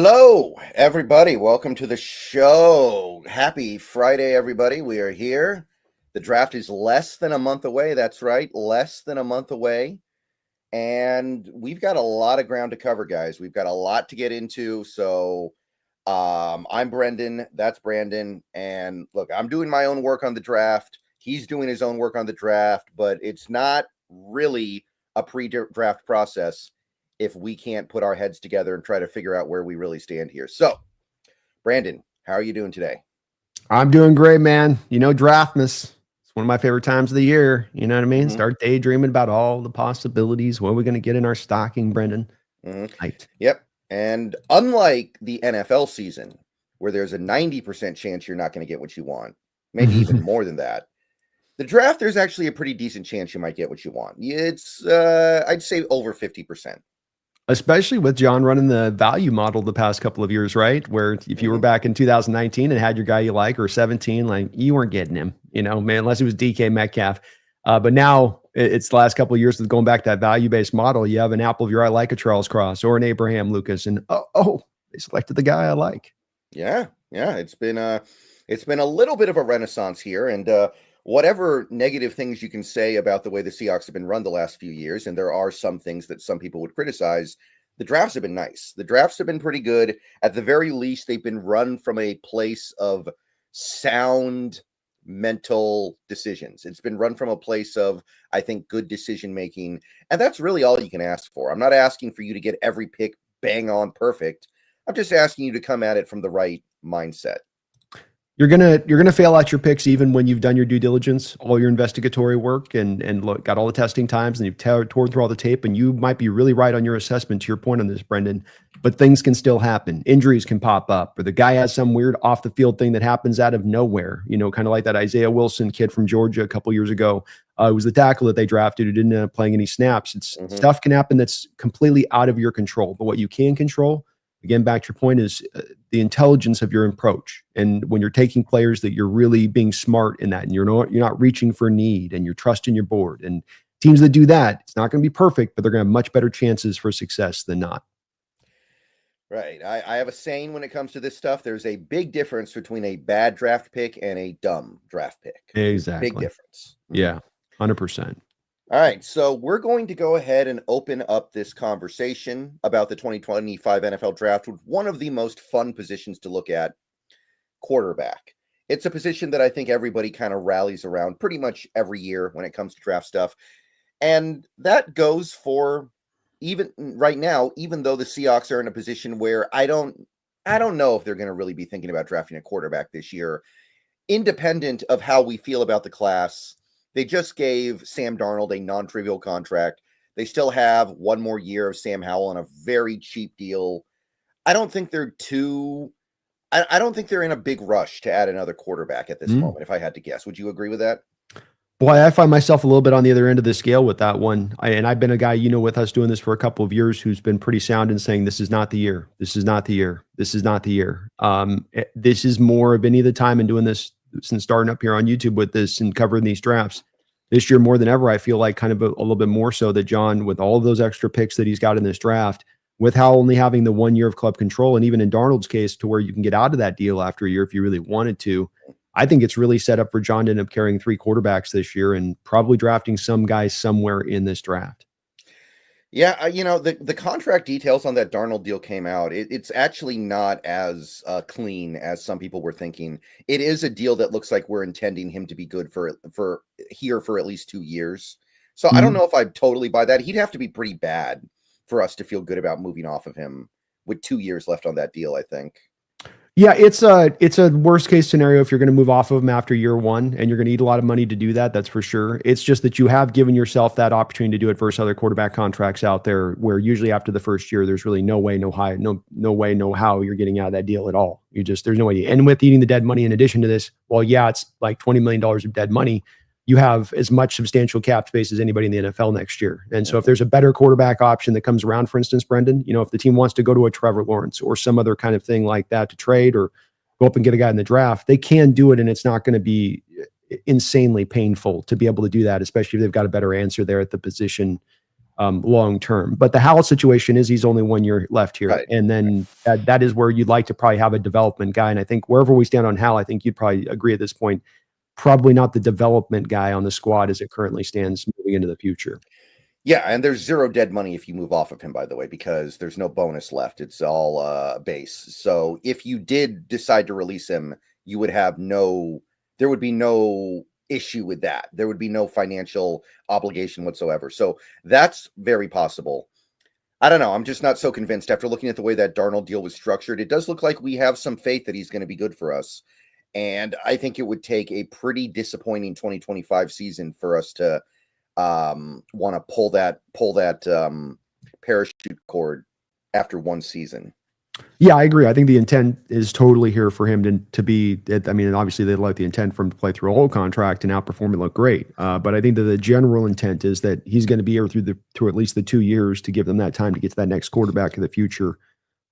Hello, everybody. Welcome to the show. Happy Friday, everybody. We are here. The draft is less than a month away. That's right, less than a month away. And we've got a lot of ground to cover, guys. We've got a lot to get into. So I'm Brendan. That's Brandon. And look, I'm doing my own work on the draft. He's doing his own work on the draft, but it's not really a pre-draft process if we can't put our heads together and try to figure out where we really stand here. So, Brandon, how are you doing today? I'm doing great, man. Draftmas. It's one of my favorite times of the year. You know what I mean? Mm-hmm. Start daydreaming about all the possibilities. What are we going to get in our stocking, Brendan? Mm-hmm. Right. Yep. And unlike the NFL season, where there's a 90% chance you're not going to get what you want, maybe even more than that, the draft, there's actually a pretty decent chance you might get what you want. It's, I'd say, over 50%. Especially with John running the value model the past couple of years, right? Where if you were back in 2019 and had your guy you like, or 17, like you weren't getting him, man, unless it was DK Metcalf. But now it's the last couple of years with going back to that value-based model. You have an apple of your eye like a Charles Cross or an Abraham Lucas, and they selected the guy I like. Yeah. It's been a little bit of a renaissance here, and whatever negative things you can say about the way the Seahawks have been run the last few years, and there are some things that some people would criticize, the drafts have been nice. The drafts have been pretty good. At the very least, they've been run from a place of sound mental decisions. It's been run from a place of, I think, good decision making, and that's really all you can ask for. I'm not asking for you to get every pick bang on perfect. I'm just asking you to come at it from the right mindset. You're gonna fail at your picks even when you've done your due diligence, all your investigatory work, and look, got all the testing times, and you've torn through all the tape, and you might be really right on your assessment. To your point on this, Brendan, but things can still happen. Injuries can pop up, or the guy has some weird off the field thing that happens out of nowhere. Kind of like that Isaiah Wilson kid from Georgia a couple years ago. It was the tackle that they drafted who didn't end up playing any snaps. Stuff can happen that's completely out of your control. But what you can control, again, back to your point, is the intelligence of your approach. And when you're taking players, that you're really being smart in that, and you're not reaching for need, and you're trusting your board. And teams that do that, it's not going to be perfect, but they're going to have much better chances for success than not. Right. I have a saying when it comes to this stuff. There's a big difference between a bad draft pick and a dumb draft pick. Exactly. Big difference. Yeah, 100%. All right, so we're going to go ahead and open up this conversation about the 2025 NFL Draft with one of the most fun positions to look at, quarterback. It's a position that I think everybody kind of rallies around pretty much every year when it comes to draft stuff. And that goes for even right now, even though the Seahawks are in a position where I don't know if they're going to really be thinking about drafting a quarterback this year, independent of how we feel about the class. They just gave Sam Darnold a non-trivial contract. They still have one more year of Sam Howell on a very cheap deal. I don't think they're I don't think they're in a big rush to add another quarterback at this moment, if I had to guess. Would you agree with that? Boy, I find myself a little bit on the other end of the scale with that one. And I've been a guy, with us doing this for a couple of years, who's been pretty sound in saying, this is not the year. This is not the year. This is not the year. This is more of any of the time in doing this since starting up here on YouTube with this and covering these drafts. This year, more than ever, I feel like kind of a little bit more so that John, with all of those extra picks that he's got in this draft, with how only having the 1 year of club control, and even in Darnold's case, to where you can get out of that deal after a year if you really wanted to, I think it's really set up for John to end up carrying 3 quarterbacks this year and probably drafting some guys somewhere in this draft. Yeah, the contract details on that Darnold deal came out. It's actually not as clean as some people were thinking. It is a deal that looks like we're intending him to be good for at least 2 years. So I don't know if I'd totally buy that. He'd have to be pretty bad for us to feel good about moving off of him with 2 years left on that deal, I think. Yeah, it's a worst case scenario if you're going to move off of him after year one, and you're going to need a lot of money to do that. That's for sure. It's just that you have given yourself that opportunity to do it versus other quarterback contracts out there, where usually after the first year, there's really no way, no way, no how you're getting out of that deal at all. There's no way. And with eating the dead money in addition to this, well, yeah, it's like $20 million of dead money. You have as much substantial cap space as anybody in the NFL next year. And so if there's a better quarterback option that comes around, for instance, Brendan, if the team wants to go to a Trevor Lawrence or some other kind of thing like that to trade or go up and get a guy in the draft, they can do it. And it's not going to be insanely painful to be able to do that, especially if they've got a better answer there at the position long term. But the Howell situation is he's only 1 year left here. Right. And then that is where you'd like to probably have a development guy. And I think wherever we stand on Howell, I think you'd probably agree at this point, probably not the development guy on the squad as it currently stands moving into the future. Yeah, and there's zero dead money if you move off of him, by the way, because there's no bonus left. It's all base. So if you did decide to release him, you would have there would be no issue with that. There would be no financial obligation whatsoever. So that's very possible. I don't know. I'm just not so convinced after looking at the way that Darnold deal was structured. It does look like we have some faith that he's going to be good for us. And I think it would take a pretty disappointing 2025 season for us to want to pull that parachute cord after one season. Yeah, I agree. I think the intent is totally here for him to be. I mean, obviously they'd like the intent for him to play through a whole contract and outperform and look great. But I think that the general intent is that he's going to be here through at least the 2 years to give them that time to get to that next quarterback of the future.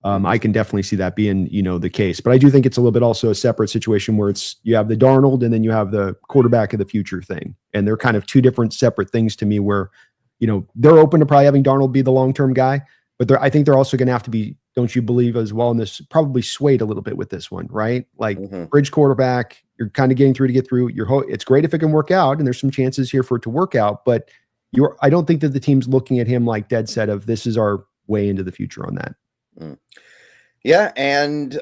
I can definitely see that being, the case. But I do think it's a little bit also a separate situation where you have the Darnold and then you have the quarterback of the future thing. And they're kind of two different separate things to me where, they're open to probably having Darnold be the long-term guy. But I think they're also going to have to be, don't you believe as well in this, probably swayed a little bit with this one, right? Like bridge quarterback, you're kind of getting through to get through. It's great if it can work out, and there's some chances here for it to work out. But I don't think that the team's looking at him like dead set of this is our way into the future on that. Yeah, and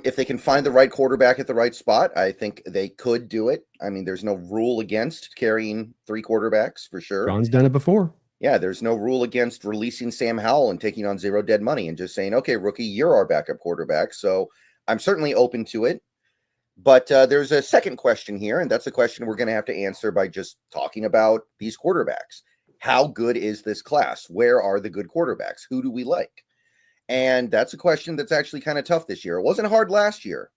if they can find the right quarterback at the right spot, I think they could do it. I mean, there's no rule against carrying 3 quarterbacks for sure. John's done it before. Yeah, there's no rule against releasing Sam Howell and taking on 0 dead money and just saying, okay, rookie, you're our backup quarterback. So I'm certainly open to it. But there's a second question here, and that's a question we're going to have to answer by just talking about these quarterbacks. How good is this class? Where are the good quarterbacks? Who do we like? And that's a question that's actually kind of tough this year. It wasn't hard last year.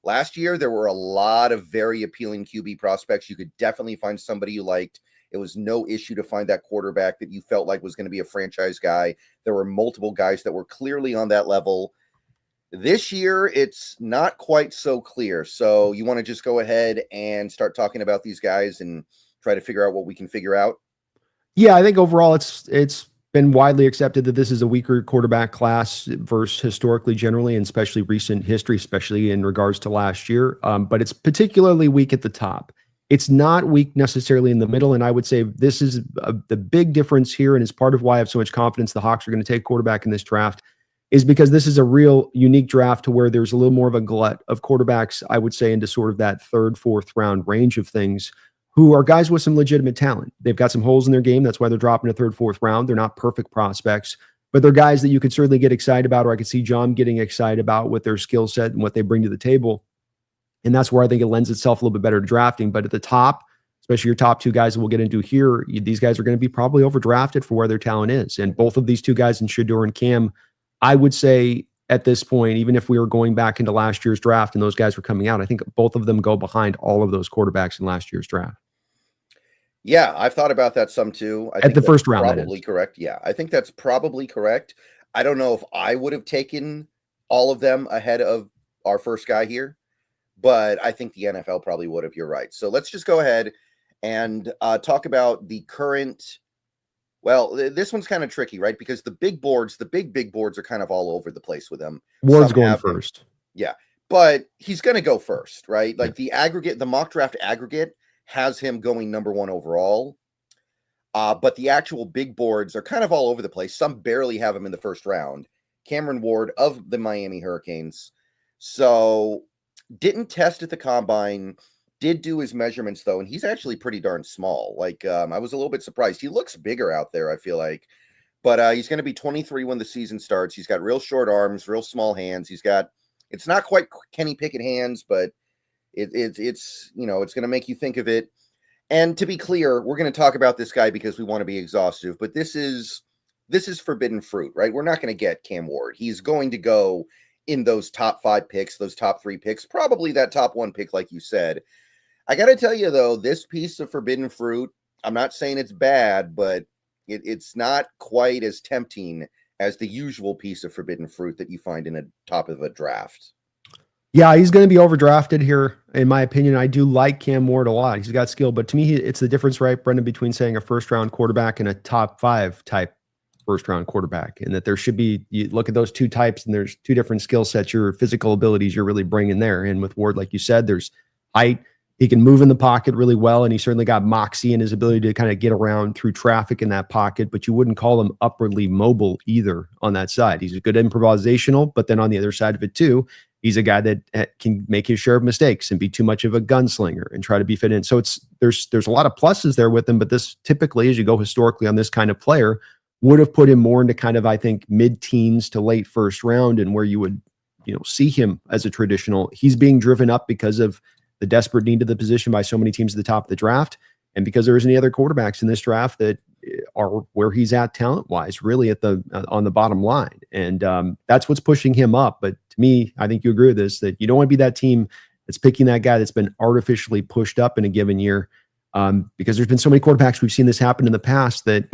Last year, there were a lot of very appealing QB prospects. You could definitely find somebody you liked. It was no issue to find that quarterback that you felt like was going to be a franchise guy. There were multiple guys that were clearly on that level. This year, it's not quite so clear. So you want to just go ahead and start talking about these guys and try to figure out what we can figure out? Yeah, I think overall it's been widely accepted that this is a weaker quarterback class versus historically generally, and especially recent history, especially in regards to last year. But it's particularly weak at the top. It's not weak necessarily in the middle. And I would say this is the big difference here. And it's part of why I have so much confidence the Hawks are going to take quarterback in this draft is because this is a real unique draft to where there's a little more of a glut of quarterbacks, I would say, into sort of that 3rd, 4th round range of things who are guys with some legitimate talent. They've got some holes in their game. That's why they're dropping to 3rd, 4th round. They're not perfect prospects, but they're guys that you could certainly get excited about, or I could see John getting excited about with their skill set and what they bring to the table. And that's where I think it lends itself a little bit better to drafting. But at the top, especially your top 2 guys that we'll get into here, these guys are going to be probably overdrafted for where their talent is. And both of these 2 guys in Shedeur and Cam, I would say at this point, even if we were going back into last year's draft and those guys were coming out, I think both of them go behind all of those quarterbacks in last year's draft. Yeah, I've thought about that some too. I At think the that's first round, probably correct. Yeah, I think that's probably correct. I don't know if I would have taken all of them ahead of our first guy here, but I think the NFL probably would have. You're right. So let's just go ahead and talk about the current. Well, this one's kind of tricky, right? Because the big boards are kind of all over the place with them. Ward's going first. Yeah, but he's going to go first, right? Like the mock draft aggregate has him going number 1 overall. But the actual big boards are kind of all over the place. Some barely have him in the first round. Cameron Ward of the Miami Hurricanes. So didn't test at the combine, did do his measurements though. And he's actually pretty darn small. Like I was a little bit surprised. He looks bigger out there, I feel like, but he's going to be 23 when the season starts. He's got real short arms, real small hands. It's not quite Kenny Pickett hands, but it's going to make you think of it. And to be clear, we're going to talk about this guy because we want to be exhaustive, but this is forbidden fruit, right? We're not going to get Cam Ward. He's going to go in those top 5 picks, those top 3 picks, probably that top 1 pick, like you said. I got to tell you though, this piece of forbidden fruit, I'm not saying it's bad, but it's not quite as tempting as the usual piece of forbidden fruit that you find in a top of a draft. Yeah, he's going to be overdrafted here. In my opinion, I do like Cam Ward a lot. He's got skill, but to me, it's the difference, right, Brendan, between saying a first-round quarterback and a top 5 type first-round quarterback, and that there should be, you look at those two types, and there's two different skill sets, your physical abilities you're really bringing there. And with Ward, like you said, there's height. He can move in the pocket really well, and he certainly got moxie in his ability to kind of get around through traffic in that pocket, but you wouldn't call him upwardly mobile either on that side. He's a good improvisational, but then on the other side of it too, he's a guy that can make his share of mistakes and be too much of a gunslinger and try to be fit in. So there's a lot of pluses there with him, but this typically, as you go historically on this kind of player, would have put him more into kind of, I think, mid-teens to late first round, and where you would, see him as a traditional. He's being driven up because of the desperate need of the position by so many teams at the top of the draft, and because there isn't any other quarterbacks in this draft that are where he's at talent-wise, really at the on the bottom line. And that's what's pushing him up. But to me, I think you agree with this, that you don't want to be that team that's picking that guy that's been artificially pushed up in a given year, because there's been so many quarterbacks, we've seen this happen in the past, that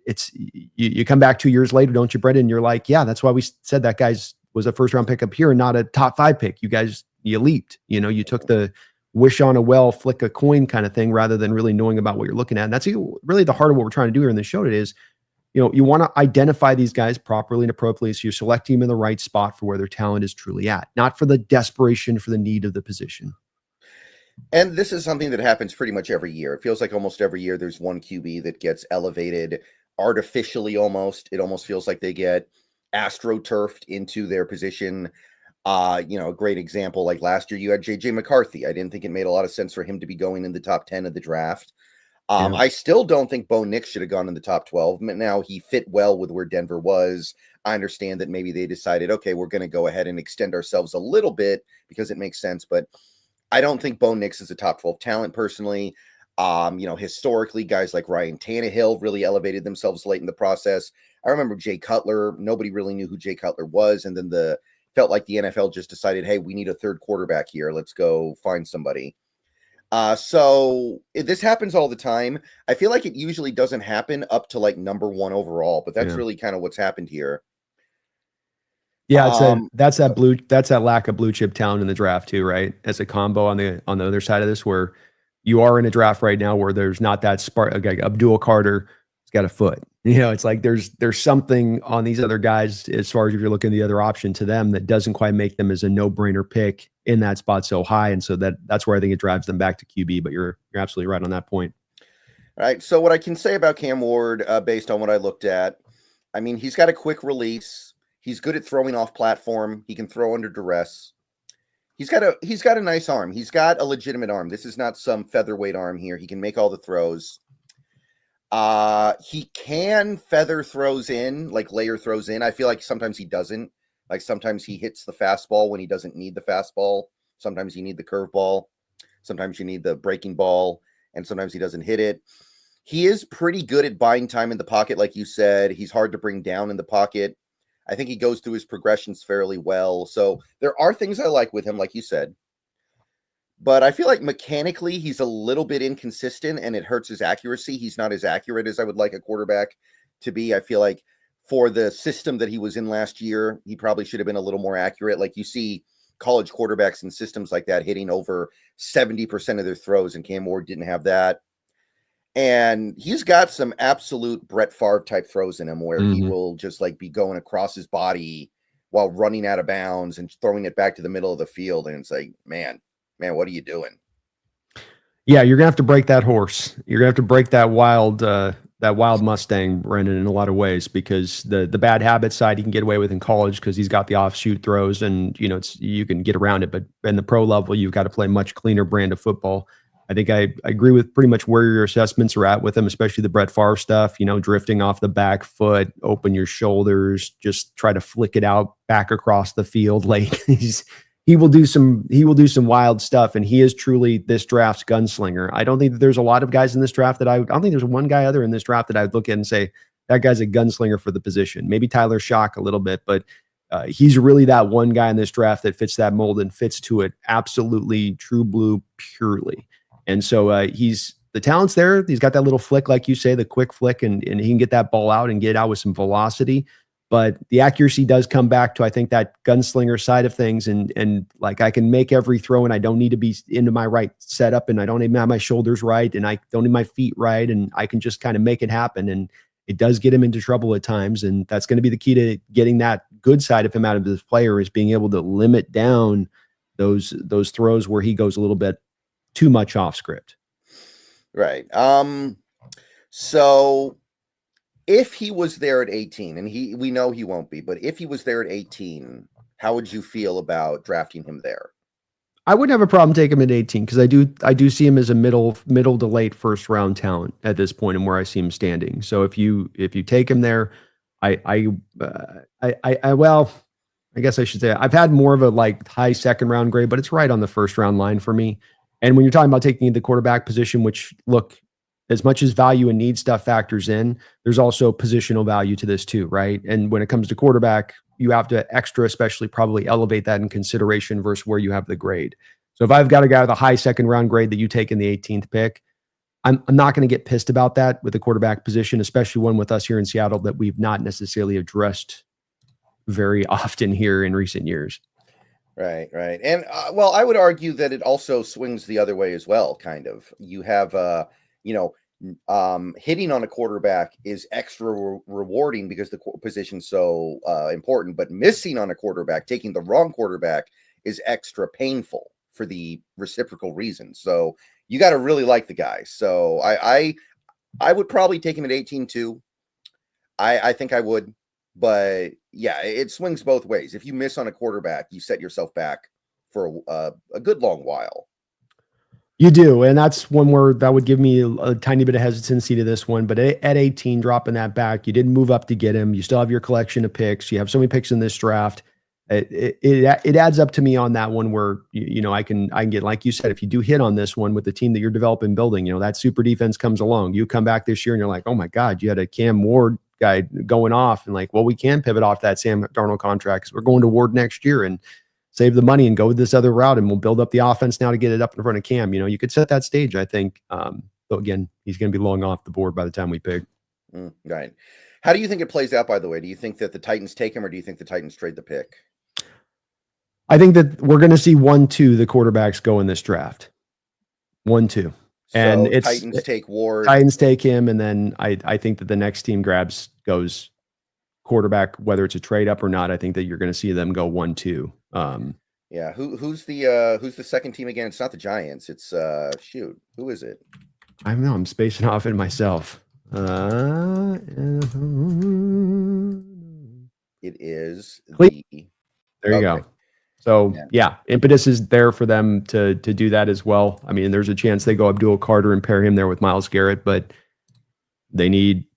it's you come back 2 years later, don't you, Brendan? You're like, yeah, that's why we said that guy's was a first-round pick up here and not a top 5 pick. You guys, you leaped. You took the wish on a well, flick a coin kind of thing, rather than really knowing about what you're looking at. And that's really the heart of what we're trying to do here in the show today is, you want to identify these guys properly and appropriately, so you're selecting them in the right spot for where their talent is truly at, not for the desperation for the need of the position. And this is something that happens pretty much every year. It feels like almost every year there's one QB that gets elevated artificially almost. It almost feels like they get astroturfed into their position. A great example, like last year you had JJ McCarthy. I didn't think it made a lot of sense for him to be going in the top 10 of the draft. I still don't think Bo Nix should have gone in the top 12. Now, he fit well with where Denver was. I understand that maybe they decided, okay, we're going to go ahead and extend ourselves a little bit because it makes sense, but I don't think Bo Nix is a top 12 talent personally. Historically, guys like Ryan Tannehill really elevated themselves late in the process. I remember Jay Cutler. Nobody really knew who Jay Cutler was, and then felt like the NFL just decided, hey, we need a third quarterback here. Let's go find somebody. So this happens all the time. I feel like it usually doesn't happen up to like number 1 overall, but that's really kind of what's happened here. Yeah, that's that lack of blue chip talent in the draft too, right? As a combo on the other side of this, where you are in a draft right now where there's not that spark. Like Abdul Carter has got a foot. It's like there's something on these other guys, as far as if you're looking at the other option to them, that doesn't quite make them as a no-brainer pick in that spot so high. And so that's where I think it drives them back to QB, but you're absolutely right on that point. All right. So what I can say about Cam Ward, based on what I looked at, I mean, he's got a quick release. He's good at throwing off platform. He can throw under duress. He's got a nice arm. He's got a legitimate arm. This is not some featherweight arm here. He can make all the throws. He can feather throws in, like layer throws in. I feel like sometimes he doesn't. Like sometimes he hits the fastball when he doesn't need the fastball. Sometimes you need the curveball. Sometimes you need the breaking ball, and sometimes he doesn't hit it. He is pretty good at buying time in the pocket, like you said. He's hard to bring down in the pocket. I think he goes through his progressions fairly well. So there are things I like with him, like you said. But I feel like mechanically he's a little bit inconsistent, and it hurts his accuracy. He's not as accurate as I would like a quarterback to be. I feel like for the system that he was in last year, he probably should have been a little more accurate. Like you see college quarterbacks in systems like that hitting over 70% of their throws, and Cam Ward didn't have that. And he's got some absolute Brett Favre type throws in him where he will just like be going across his body while running out of bounds and throwing it back to the middle of the field. And it's like, man, what are you doing? Yeah, you're gonna have to break that horse. You're gonna have to break that wild Mustang, Brendan, in a lot of ways, because the bad habit side he can get away with in college because he's got the offshoot throws, and you can get around it. But in the pro level, you've got to play much cleaner brand of football. I think I agree with pretty much where your assessments are at with him, especially the Brett Favre stuff, drifting off the back foot, open your shoulders, just try to flick it out back across the field. Like he will do some wild stuff, and he is truly this draft's gunslinger. I don't think that there's a lot of guys in this draft I don't think there's one guy other in this draft that I would look at and say that guy's a gunslinger for the position. Maybe Tyler Shuck a little bit, but he's really that one guy in this draft that fits that mold and fits to it absolutely true blue purely. And so the talent's there. He's got that little flick, like you say, the quick flick, and he can get that ball out and get out with some velocity. but the accuracy does come back to, I think, that gunslinger side of things. And like, I can make every throw and I don't need to be into my right setup, and I don't even have my shoulders right, and I don't need my feet right. And I can just kind of make it happen. And it does get him into trouble at times. And that's going to be the key to getting that good side of him out of this player, is being able to limit down those throws where he goes a little bit too much off script. Right. So if he was there at 18, and we know he won't be, but if he was there at 18, how would you feel about drafting him there? I wouldn't have a problem taking him at 18, because I do see him as a middle to late first round talent at this point, and where I see him standing. So if you take him there, well, I guess I should say I've had more of a like high second round grade, but it's right on the first round line for me. And when you're talking about taking the quarterback position, which, look, as much as value and need stuff factors in, there's also positional value to this too, right? And when it comes to quarterback, you have to especially probably elevate that in consideration versus where you have the grade. So if I've got a guy with a high second round grade that you take in the 18th pick, I'm not going to get pissed about that with the quarterback position, especially one with us here in Seattle that we've not necessarily addressed very often here in recent years. Right. And well, I would argue that it also swings the other way as well. Kind of, you have hitting on a quarterback is extra rewarding because the position's so important, but missing on a quarterback, taking the wrong quarterback, is extra painful for the reciprocal reason. So you got to really like the guy. So I would probably take him at 18 too. I think I would. But yeah, it swings both ways. If you miss on a quarterback, you set yourself back for a good long while. You do, and that's one where that would give me a tiny bit of hesitancy to this one. But at 18, dropping that back, you didn't move up to get him. You still have your collection of picks. You have so many picks in this draft. It adds up to me on that one where I can get, like you said, if you do hit on this one with the team that you're developing, building, that super defense comes along. You come back this year and you're like, oh my God, you had a Cam Ward guy going off, and like, well, we can pivot off that Sam Darnold contract because we're going to Ward next year and save the money and go with this other route, and we'll build up the offense now to get it up in front of Cam. You could set that stage, I think. Though again, he's going to be long off the board by the time we pick. Right. How do you think it plays out, by the way? Do you think that the Titans take him, or do you think the Titans trade the pick? I think that we're going to see 1-2 the quarterbacks go in this draft. 1-2. And so Titans take Ward. Titans take him, and then I think that the next team goes quarterback, whether it's a trade up or not. I think that you're going to see them go 1-2. Yeah. Who's the second team again? It's not the Giants. It's who is it? I don't know. I'm spacing off it myself. It is there you go. So yeah, impetus is there for them to do that as well. I mean, there's a chance they go Abdul Carter and pair him there with Myles Garrett, but they need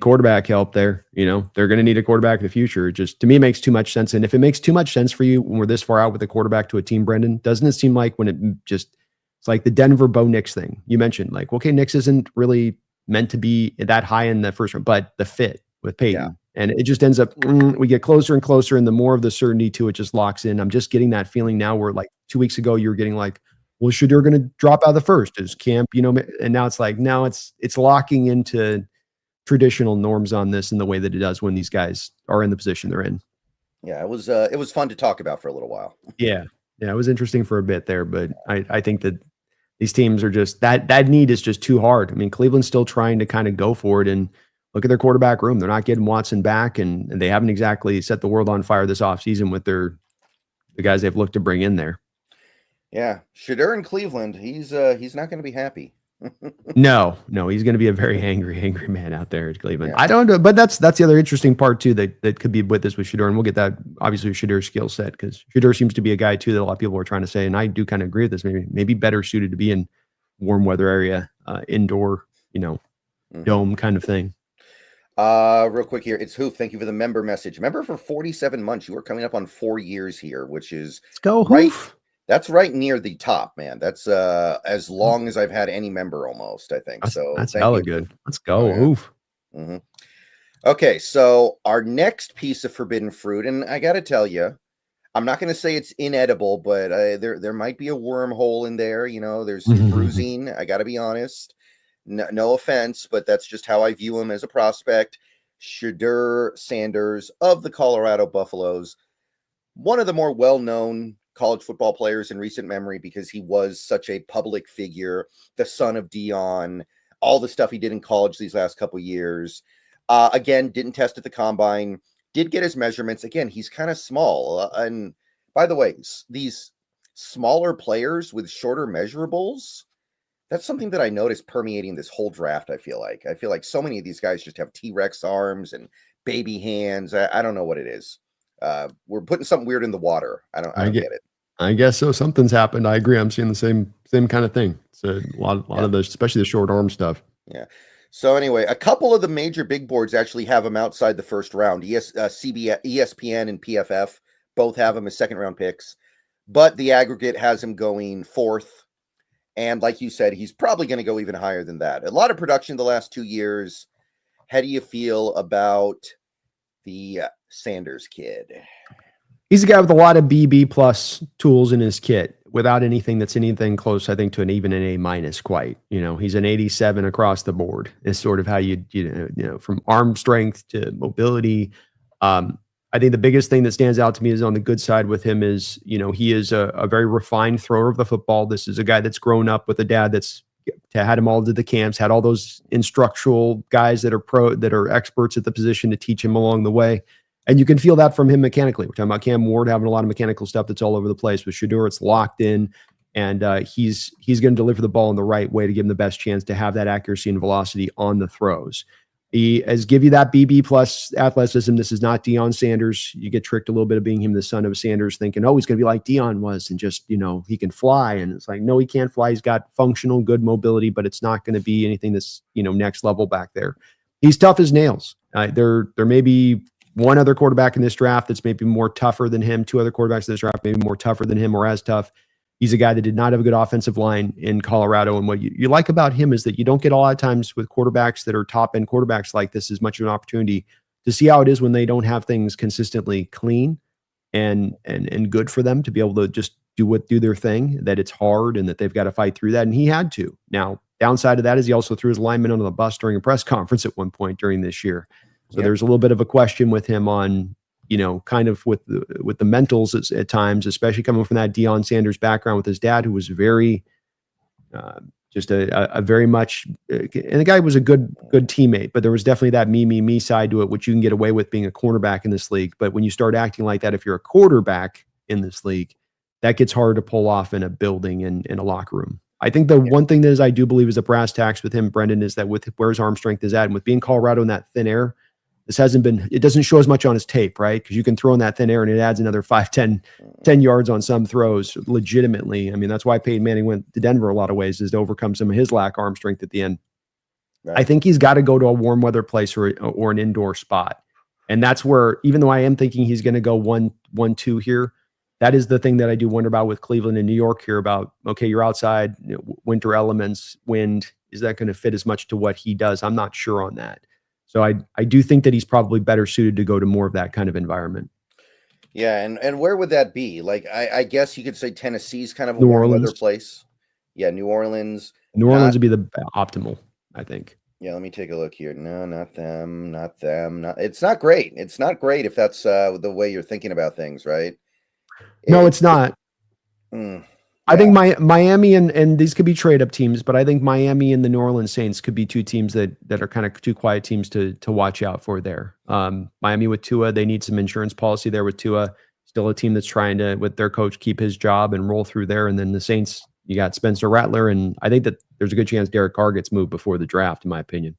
quarterback help there. They're going to need a quarterback in the future. It just, to me, makes too much sense. And if it makes too much sense for you when we're this far out with a quarterback to a team, Brendan, doesn't it seem like it's like the Denver Bo Nix thing you mentioned? Like, okay, Nix isn't really meant to be that high in the first round, but the fit with Peyton. Yeah. And it just ends up, we get closer and closer, and the more of the certainty to it just locks in. I'm just getting that feeling now where, like 2 weeks ago, you were getting like, well, Shedeur going to drop out of the first? Is Camp, and now it's like, now it's locking into traditional norms on this in the way that it does when these guys are in the position they're in. Yeah, it was fun to talk about for a little while. Yeah, it was interesting for a bit there, but I think that these teams are just, that need is just too hard. I mean, Cleveland's still trying to kind of go for it, and look at their quarterback room. They're not getting Watson back, and they haven't exactly set the world on fire this offseason with the guys they've looked to bring in there. Yeah, Shedeur in Cleveland, he's not going to be happy. No, he's going to be a very angry man out there at Cleveland. Yeah. I don't know, but that's the other interesting part too that could be with this with Shedeur, and we'll get that obviously with Shedeur's skill set, because Shedeur seems to be a guy too that a lot of people are trying to say, and I do kind of agree with this. Maybe better suited to be in warm weather area, indoor, dome kind of thing. Real quick here, it's Hoof. Thank you for the member message. Member for 47 months. You are coming up on 4 years here, which is let's go Hoof. That's right near the top, man. That's as long as I've had any member almost, I think. That's hella good. Let's go. Hoof. Mm-hmm. Okay, so our next piece of forbidden fruit, and I gotta tell you, I'm not gonna say it's inedible, but there might be a wormhole in there. There's some bruising. I gotta be honest. No offense, but that's just how I view him as a prospect. Shedeur Sanders of the Colorado Buffaloes, one of the more well-known college football players in recent memory because he was such a public figure, the son of Dion, all the stuff he did in college these last couple years. Again, didn't test at the combine, did get his measurements. Again, he's kind of small. And by the way, these smaller players with shorter measurables, that's something that I noticed permeating this whole draft. I feel like so many of these guys just have T-Rex arms and baby hands. I don't know what it is. We're putting something weird in the water. I don't get it. I guess so. Something's happened. I agree. I'm seeing the same kind of thing. So a lot of those, especially the short arm stuff. Yeah. So anyway, a couple of the major big boards actually have him outside the first round. ESPN and PFF both have him as second round picks, but the aggregate has him going fourth. And like you said, he's probably going to go even higher than that. A lot of production the last 2 years. How do you feel about the Sanders kid? He's a guy with a lot of BB plus tools in his kit without anything that's anything close, I think, to even an A minus quite. He's an 87 across the board is sort of how you from arm strength to mobility. I think the biggest thing that stands out to me is on the good side with him is, he is a very refined thrower of the football. This is a guy that's grown up with a dad that's had him all to the camps, had all those instructional guys that are experts at the position to teach him along the way. And you can feel that from him mechanically. We're talking about Cam Ward having a lot of mechanical stuff that's all over the place. With Shedeur, it's locked in, and he's going to deliver the ball in the right way to give him the best chance to have that accuracy and velocity on the throws. He has give you that BB plus athleticism. This is not Deion Sanders. You get tricked a little bit of being him the son of Sanders, thinking, oh, he's going to be like Deion was and just, he can fly. And it's like, no, he can't fly. He's got functional, good mobility, but it's not going to be anything that's, next level back there. He's tough as nails. There may be one other quarterback in this draft that's maybe more tougher than him. Two other quarterbacks in this draft maybe more tougher than him or as tough. He's a guy that did not have a good offensive line in Colorado. And what you like about him is that you don't get a lot of times with quarterbacks that are top end quarterbacks like this as much of an opportunity to see how it is when they don't have things consistently clean and good for them to be able to just do their thing, that it's hard and that they've got to fight through that. And he had to. Now, downside of that is he also threw his lineman under the bus during a press conference at one point during this year. So there's a little bit of a question with him on, kind of with the mentals at times, especially coming from that Deion Sanders background with his dad, who was very, just a very much, and the guy was a good teammate, but there was definitely that me side to it, which you can get away with being a cornerback in this league. But when you start acting like that, if you're a quarterback in this league, that gets hard to pull off in a building and in a locker room. I think the one thing that is I do believe is a brass tacks with him, Brendan, is that with where his arm strength is at, and with being Colorado in that thin air, it doesn't show as much on his tape, right? Because you can throw in that thin air and it adds another 5, 10 yards on some throws legitimately. I mean, that's why Peyton Manning went to Denver a lot of ways, is to overcome some of his lack arm strength at the end. Right. I think he's got to go to a warm weather place or an indoor spot. And that's where, even though I am thinking he's going to go 1-2 here, that is the thing that I do wonder about with Cleveland and New York here about, okay, you're outside, winter elements, wind, is that going to fit as much to what he does? I'm not sure on that. So I do think that he's probably better suited to go to more of that kind of environment. Yeah, and where would that be? Like, I guess you could say Tennessee's kind of a New warm Orleans. weather place. Yeah, New Orleans. New Orleans would be the optimal, I think. Yeah, let me take a look here. No, not them. It's not great. It's not great if that's the way you're thinking about things, right? No, it's not. I think Miami and these could be trade up teams, but I think Miami and the New Orleans Saints could be two teams that are kind of two quiet teams to watch out for there. Miami with Tua, they need some insurance policy there with Tua. Still a team that's trying to, with their coach, keep his job and roll through there. And then the Saints, you got Spencer Rattler, and I think that there's a good chance Derek Carr gets moved before the draft, in my opinion.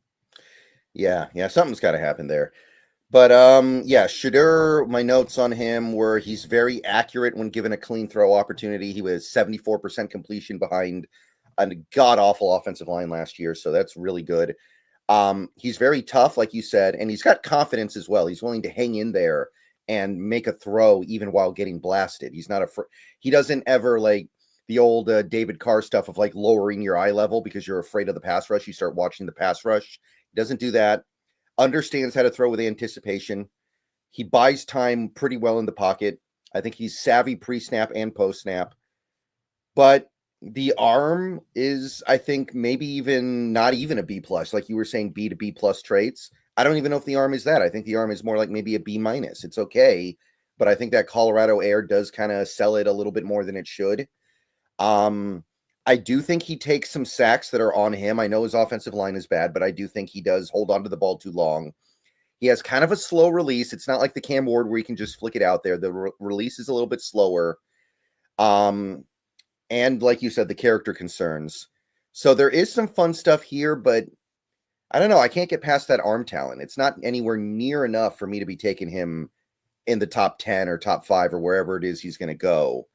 Yeah, something's got to happen there. But Shedeur, my notes on him were he's very accurate when given a clean throw opportunity. He was 74% completion behind a god-awful offensive line last year, so that's really good. He's very tough, like you said, and he's got confidence as well. He's willing to hang in there and make a throw even while getting blasted. He's not he doesn't ever, like the old David Carr stuff of like lowering your eye level because you're afraid of the pass rush. You start watching the pass rush. He doesn't do that. Understands how to throw with anticipation. He buys time pretty well in the pocket. I think he's savvy pre-snap and post-snap. But the arm is, I think, maybe even not even a B+. Like you were saying, B to B+ traits. I don't even know if the arm is that. I think the arm is more like maybe a B minus. It's okay, but I think that Colorado air does kind of sell it a little bit more than it should. I do think he takes some sacks that are on him. I know his offensive line is bad, but I do think he does hold on to the ball too long. He has kind of a slow release. It's not like the Cam Ward where he can just flick it out there. The release is a little bit slower. And like you said, the character concerns. So there is some fun stuff here, but I don't know. I can't get past that arm talent. It's not anywhere near enough for me to be taking him in the top 10 or top 5 or wherever it is he's going to go.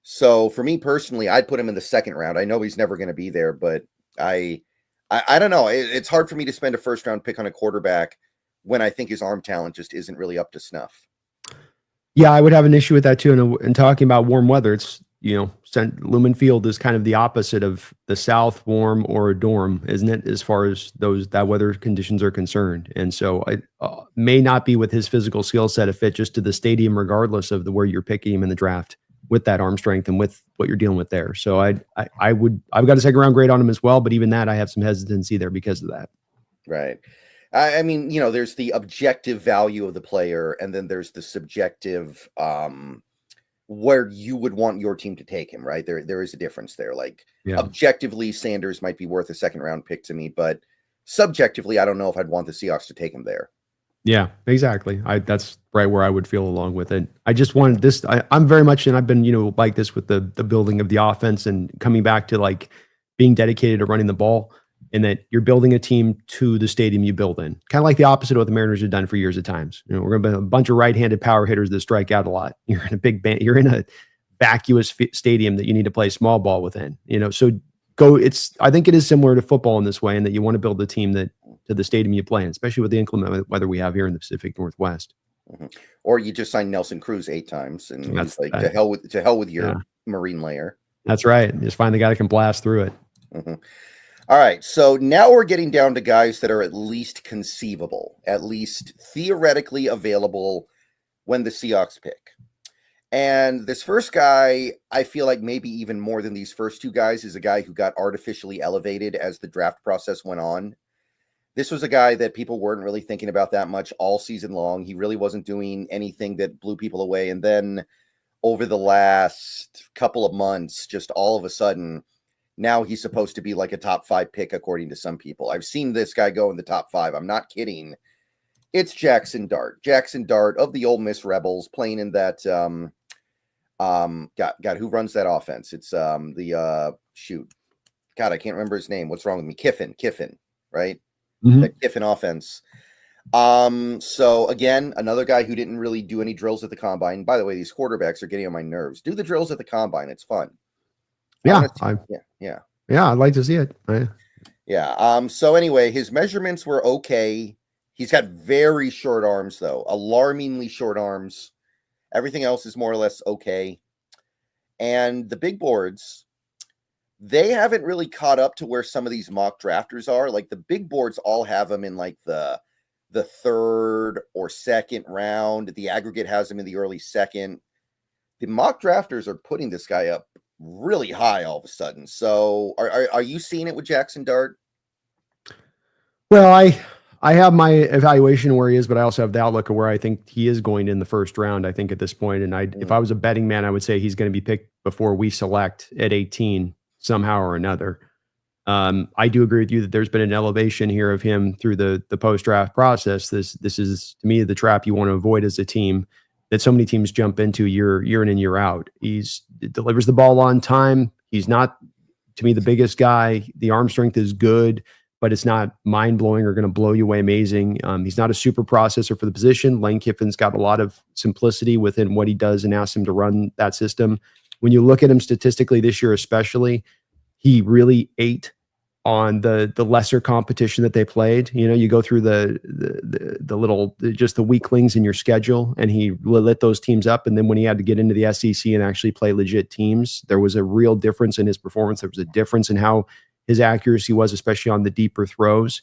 So for me personally, I'd put him in the second round. I know he's never going to be there, but I don't know. It's hard for me to spend a first round pick on a quarterback when I think his arm talent just isn't really up to snuff. Yeah, I would have an issue with that too. And talking about warm weather, it's, Lumen Field is kind of the opposite of the South, warm or a dorm, isn't it? As far as that weather conditions are concerned. And so I may not be with his physical skill set a fit just to the stadium, regardless of where you're picking him in the draft with that arm strength and with what you're dealing with there. So I've got a second round grade on him as well, but even that I have some hesitancy there because of that. Right. I mean, there's the objective value of the player, and then there's the subjective where you would want your team to take him, right? There is a difference there. Like, objectively, Sanders might be worth a second round pick to me, but subjectively, I don't know if I'd want the Seahawks to take him there. Yeah, exactly. That's right where I would feel along with it. I just wanted this. I'm very much, and I've been, like this with the building of the offense and coming back to like being dedicated to running the ball, and that you're building a team to the stadium you build in. Kind of like the opposite of what the Mariners have done for years at times. We're going to be a bunch of right-handed power hitters that strike out a lot. You're in a big band. You're in a vacuous stadium that you need to play small ball within. So I think it is similar to football in this way, in that you want to build a team to the stadium you play in, especially with the inclement weather we have here in the Pacific Northwest. Mm-hmm. Or you just signed Nelson Cruz 8 times, and it's like to hell with your marine layer. That's right. Just find the guy that can blast through it. Mm-hmm. All right, so now we're getting down to guys that are at least conceivable, at least theoretically available when the Seahawks pick. And this first guy, I feel like maybe even more than these first 2 guys, is a guy who got artificially elevated as the draft process went on. This was a guy that people weren't really thinking about that much all season long. He really wasn't doing anything that blew people away. And then over the last couple of months, just all of a sudden, now he's supposed to be like a top 5 pick, according to some people. I've seen this guy go in the top 5. I'm not kidding. It's Jackson Dart. Jackson Dart of the Ole Miss Rebels, playing in that God, who runs that offense? It's I can't remember his name. What's wrong with me? Kiffin, right? Mm-hmm. The Kiffin offense. So again, another guy who didn't really do any drills at the combine. By the way, these quarterbacks are getting on my nerves. Do the drills at the combine. It's fun. Yeah. Yeah. I'd like to see it. Yeah. So anyway, his measurements were okay. He's got very short arms, though, alarmingly short arms. Everything else is more or less okay. And the big boards, they haven't really caught up to where some of these mock drafters are. Like, the big boards all have him in like the 3rd or 2nd round. The aggregate has him in the early 2nd. The mock drafters are putting this guy up really high all of a sudden. So are you seeing it with Jackson Dart? Well, I have my evaluation where he is, but I also have the outlook of where I think he is going in the first round, I think, at this point. And if I was a betting man, I would say he's going to be picked before we select at 18 somehow or another. I do agree with you that there's been an elevation here of him through the post-draft process. This is, to me, the trap you want to avoid as a team that so many teams jump into year in and year out. He delivers the ball on time. He's not, to me, the biggest guy. The arm strength is good, but it's not mind-blowing or going to blow you away amazing. He's not a super processor for the position. Lane Kiffin's got a lot of simplicity within what he does and asks him to run that system. When you look at him statistically this year especially, he really ate on the lesser competition that they played. You go through the little, just the weaklings in your schedule, and he lit those teams up. And then when he had to get into the SEC and actually play legit teams, there was a real difference in his performance. There was a difference in how his accuracy was, especially on the deeper throws.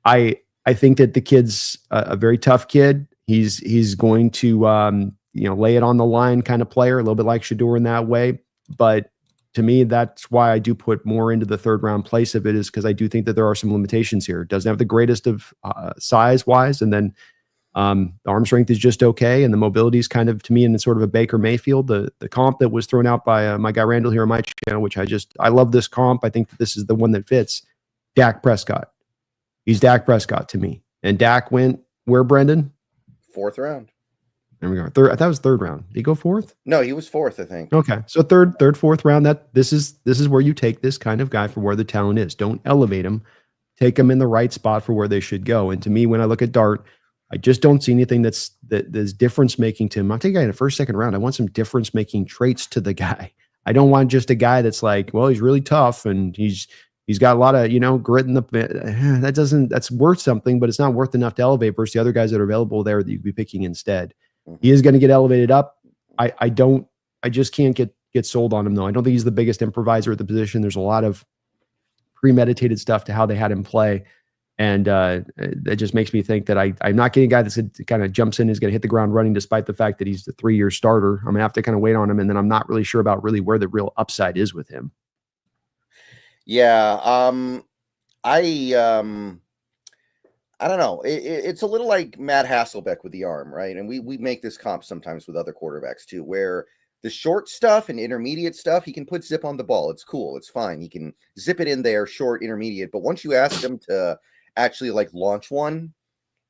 I think that the kid's a very tough kid. He's going to lay it on the line kind of player, a little bit like Shedeur in that way. But to me, that's why I do put more into the third round place of it, is because I do think that there are some limitations here. It doesn't have the greatest of size wise. And then the arm strength is just okay. And the mobility is kind of, to me, in sort of a Baker Mayfield. The comp that was thrown out by my guy Randall here on my channel, which I love this comp. I think that this is the one that fits. Dak Prescott. He's Dak Prescott to me. And Dak went where, Brendan? 4th round. There we go. I thought it was 3rd round. Did he go 4th? No, he was 4th, I think. Okay. So third, 4th round. This is where you take this kind of guy for where the talent is. Don't elevate him. Take him in the right spot for where they should go. And to me, when I look at Dart, I just don't see anything that's difference making to him. I'll take a guy in the 1st, 2nd round. I want some difference making traits to the guy. I don't want just a guy that's like, well, he's really tough and he's got a lot of, grit in the, that's worth something, but it's not worth enough to elevate versus the other guys that are available there that you'd be picking instead. He is going to get elevated up. I just can't get sold on him though. I don't think he's the biggest improviser at the position. There's a lot of premeditated stuff to how they had him play. And that just makes me think that I'm not getting a guy that kind of jumps in, is going to hit the ground running, despite the fact that he's the 3-year starter. I'm going to have to kind of wait on him. And then I'm not really sure about really where the real upside is with him. Yeah. I don't know. It's a little like Matt Hasselbeck with the arm, right? And we make this comp sometimes with other quarterbacks too, where the short stuff and intermediate stuff, he can put zip on the ball. It's cool. It's fine. He can zip it in there, short, intermediate. But once you ask him to actually like launch one,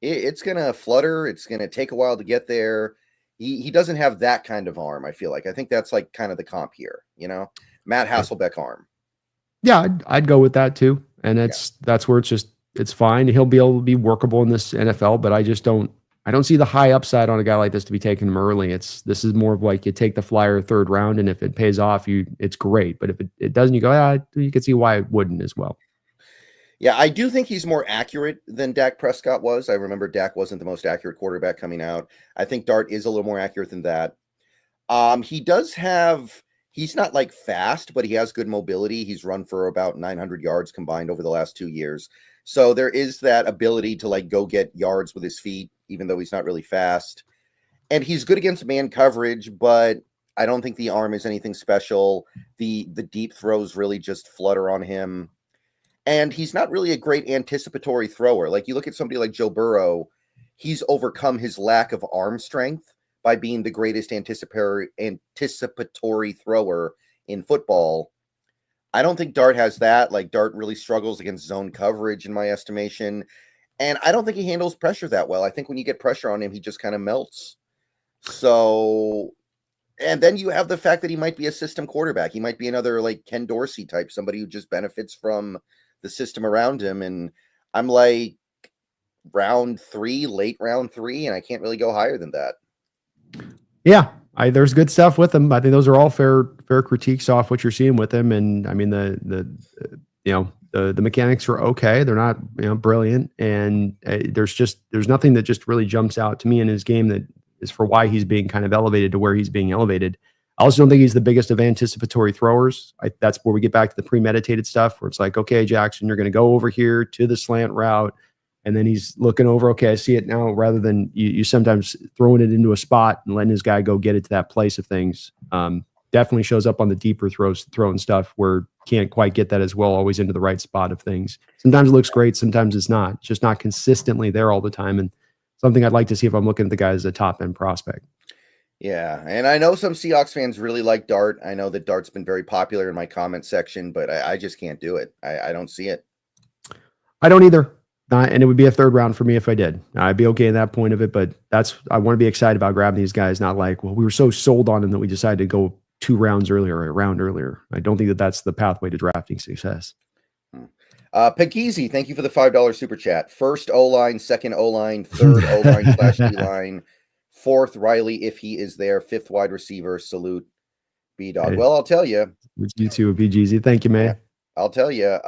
it's going to flutter. It's going to take a while to get there. He doesn't have that kind of arm, I feel like. I think that's like kind of the comp here, Matt Hasselbeck arm. Yeah, I'd go with that too. And that's where it's fine. He'll be able to be workable in this NFL, but I don't see the high upside on a guy like this to be taking him early. This is more of like you take the flyer 3rd round, and if it pays off, it's great. But if it doesn't, you go, you can see why it wouldn't as well. Yeah, I do think he's more accurate than Dak Prescott was. I remember Dak wasn't the most accurate quarterback coming out. I think Dart is a little more accurate than that. He's not like fast, but he has good mobility. He's run for about 900 yards combined over the last 2 years. So there is that ability to like go get yards with his feet, even though he's not really fast. And he's good against man coverage, but I don't think the arm is anything special. The deep throws really just flutter on him. And he's not really a great anticipatory thrower. Like you look at somebody like Joe Burrow, he's overcome his lack of arm strength by being the greatest anticipatory thrower in football. I don't think Dart has that. Like Dart really struggles against zone coverage in my estimation. And I don't think he handles pressure that well. I think when you get pressure on him, he just kind of melts. So, and then you have the fact that he might be a system quarterback. He might be another like Ken Dorsey type, somebody who just benefits from the system around him. And I'm like late round 3, and I can't really go higher than that. Yeah, there's good stuff with him. I think those are all fair critiques off what you're seeing with him. And I mean, the mechanics are okay. They're not brilliant, and there's nothing that just really jumps out to me in his game that is for why he's being kind of elevated to where he's being elevated. I also don't think he's the biggest of anticipatory throwers. That's where we get back to the premeditated stuff, where it's like, okay, Jackson, you're going to go over here to the slant route. And then he's looking over, okay, I see it now, rather than you sometimes throwing it into a spot and letting his guy go get it to that place of things. Definitely shows up on the deeper throwing stuff where can't quite get that as well, always into the right spot of things. Sometimes it looks great, sometimes it's not. It's just not consistently there all the time. And something I'd like to see if I'm looking at the guy as a top-end prospect. Yeah, and I know some Seahawks fans really like Dart. I know that Dart's been very popular in my comment section, but I just can't do it. I don't see it. I don't either. And it would be a 3rd round for me if I did. I'd be okay at that point of it, but I want to be excited about grabbing these guys, not like, well, we were so sold on them that we decided to go 2 rounds earlier or a round earlier. I don't think that that's the pathway to drafting success. Pegizi, thank you for the $5 super chat. 1st O-line, 2nd O-line, 3rd O-line / D-line, 4th Riley if he is there, 5th wide receiver. Salute, B-Dog. Hey, well, I'll tell you. You too, BGZ. Thank you, man. Yeah, I'll tell you.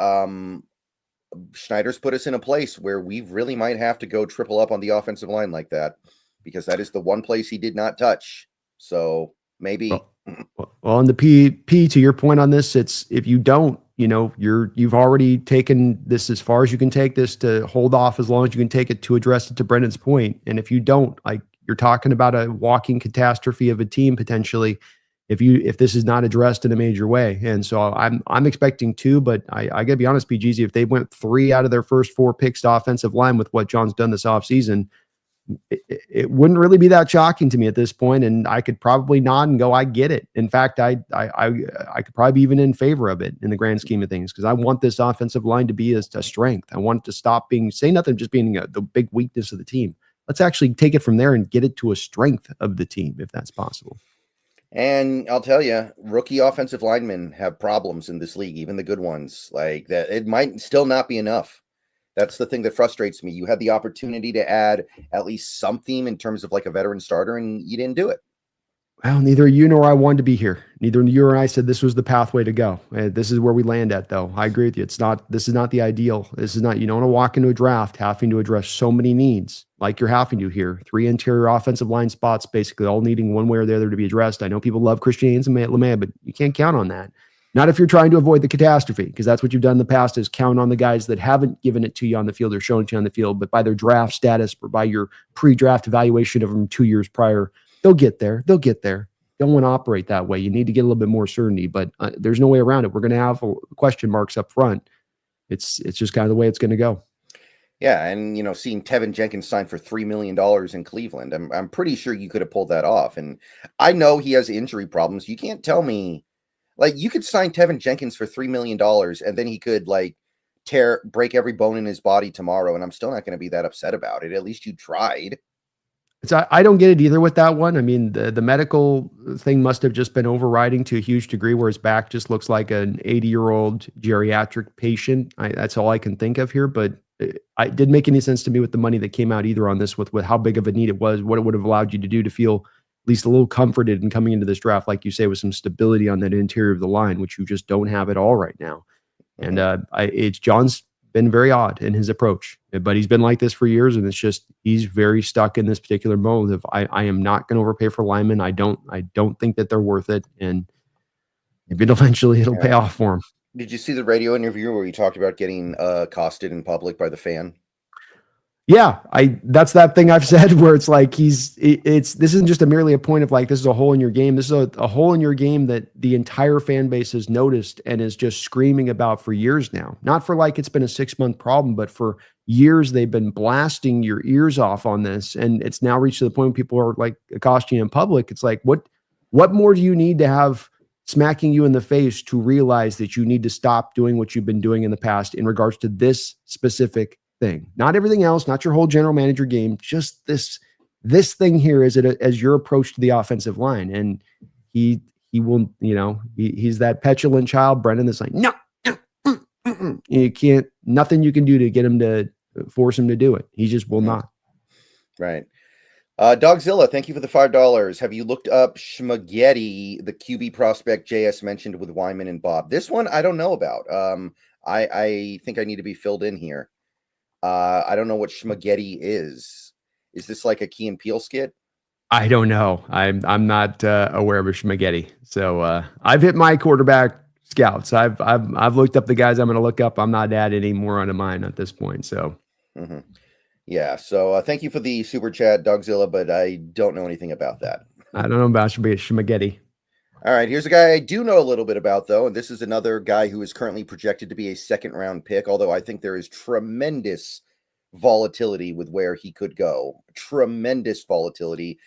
Schneider's put us in a place where we really might have to go triple up on the offensive line like that, because that is the one place he did not touch. So maybe. Well, on the P to your point on this, it's if you don't, you've already taken this as far as you can take this to hold off as long as you can take it to address it to Brendan's point. And if you don't, like, you're talking about a walking catastrophe of a team potentially. if this is not addressed in a major way. And so I'm expecting 2, but I got to be honest, BGZ, if they went 3 out of their first 4 picks to offensive line with what John's done this offseason, it wouldn't really be that shocking to me at this point, and I could probably nod and go, I get it. In fact, I could probably be even in favor of it in the grand scheme of things, because I want this offensive line to be a strength. I want it to stop being, say nothing, just being the big weakness of the team. Let's actually take it from there and get it to a strength of the team, if that's possible. And I'll tell you, rookie offensive linemen have problems in this league, even the good ones. Like that, it might still not be enough. That's the thing that frustrates me. You had the opportunity to add at least something in terms of like a veteran starter, and you didn't do it. Well, neither you nor I wanted to be here. Neither you or I said this was the pathway to go. This is where we land at, though. I agree with you. This is not the ideal. This is not, you don't want to walk into a draft having to address so many needs like you're having to here. 3 interior offensive line spots, basically all needing one way or the other to be addressed. I know people love Christian Haynes and LeMay, but you can't count on that. Not if you're trying to avoid the catastrophe, because that's what you've done in the past, is count on the guys that haven't given it to you on the field or shown it to you on the field, but by their draft status or by your pre-draft evaluation of them 2 years prior, they'll get there. They'll get there. Don't want to operate that way. You need to get a little bit more certainty, but there's no way around it. We're going to have question marks up front. It's just kind of the way it's going to go. Yeah, and seeing Tevin Jenkins sign for $3 million in Cleveland, I'm pretty sure you could have pulled that off. And I know he has injury problems. You can't tell me, like, you could sign Tevin Jenkins for $3 million and then he could like break every bone in his body tomorrow, and I'm still not going to be that upset about it. At least you tried. I don't get it either with that one. I mean, the medical thing must have just been overriding to a huge degree, where his back just looks like an 80-year-old geriatric patient. That's all I can think of here. But it didn't make any sense to me with the money that came out either on this, with how big of a need it was, what it would have allowed you to do to feel at least a little comforted in coming into this draft, like you say, with some stability on that interior of the line, which you just don't have at all right now. And John's been very odd in his approach, but he's been like this for years, and it's just he's very stuck in this particular mode of I am not going to overpay for linemen. I don't think that they're worth it, and maybe eventually it'll pay off for him. Did you see the radio interview where he talked about getting accosted in public by the fan? Yeah, that's that thing I've said where it's like this isn't just merely a point of like, this is a hole in your game. This is a hole in your game that the entire fan base has noticed and is just screaming about for years now. Not for like it's been a 6-month problem, but for years they've been blasting your ears off on this, and it's now reached to the point where people are like accosting you in public. It's like, what more do you need to have smacking you in the face to realize that you need to stop doing what you've been doing in the past in regards to this specific thing? Not everything else, not your whole general manager game, just this thing here as your approach to the offensive line. And he will, he's that petulant child, Brendan, that's like, no, you can't, nothing you can do to get him to force him to do it. He just will not. Right. Dogzilla, thank you for the $5. Have you looked up Schmagetti, the QB prospect JS mentioned with Wyman and Bob? This one I don't know about. I think I need to be filled in here. I don't know what Schmagetti is. Is this like a Key and Peele skit? I don't know. I'm not aware of a Schmagetti. So I've hit my quarterback scouts. I've looked up the guys I'm going to look up. I'm not adding any more onto mine at this point. So yeah. So thank you for the super chat, Dogzilla, but I don't know anything about that. I don't know about Schmagetti. All right, here's a guy I do know a little bit about, though, and this is another guy who is currently projected to be a second-round pick, although I think there is tremendous volatility with where he could go. Tremendous volatility.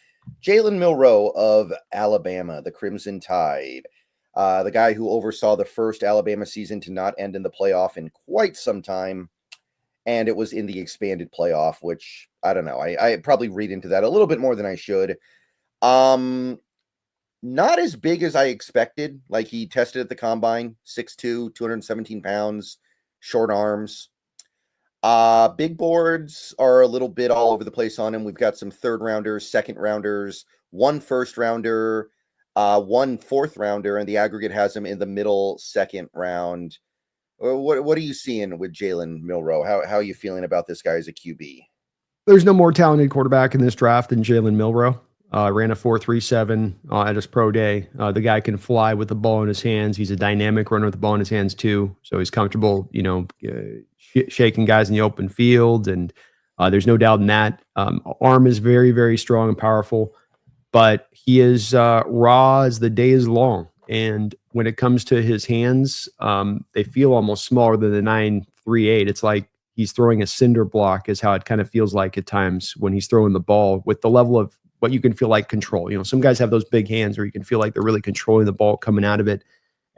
Jaylen Milroe of Alabama, the Crimson Tide, the guy who oversaw the first Alabama season to not end in the playoff in quite some time, and it was in the expanded playoff, which, I don't know, I probably read into that a little bit more than I should. Not as big as I expected. Like, he tested at the combine, 6'2", 217 pounds, short arms. Big boards are a little bit all over the place on him. We've got some third rounders, second rounders, 1 first rounder, 1 fourth rounder, and the aggregate has him in the middle second round. What are you seeing with Jaylen Milroe? How are you feeling about this guy as a QB? There's no more talented quarterback in this draft than Jaylen Milroe. Ran a 4.37 at his pro day. The guy can fly with the ball in his hands. He's a dynamic runner with the ball in his hands too. So he's comfortable, shaking guys in the open field. And there's no doubt in that. Arm is very, very strong and powerful. but he is raw as the day is long. And when it comes to his hands, they feel almost smaller than the 9.38. It's like he's throwing a cinder block is how it kind of feels like at times when he's throwing the ball with the level of what you can feel like control. You know, some guys have those big hands where you can feel like they're really controlling the ball coming out of it,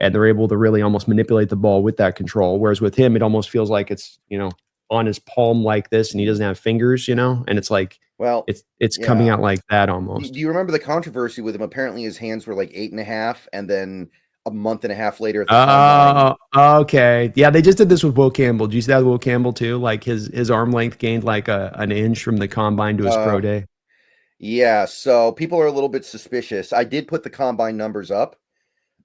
and they're able to really almost manipulate the ball with that control. Whereas with him, it almost feels like it's, you know, on his palm like this, and he doesn't have fingers, you know, and it's like, well, it's coming out like that almost. Do you remember the controversy with him? Apparently his hands were like 8.5, and then a month and a half later at the combine. Okay. Yeah, they just did this with Will Campbell. Did you see that with Will Campbell too? Like his arm length gained like an inch from the combine to his pro day. Yeah, so people are a little bit suspicious. I did put the combine numbers up,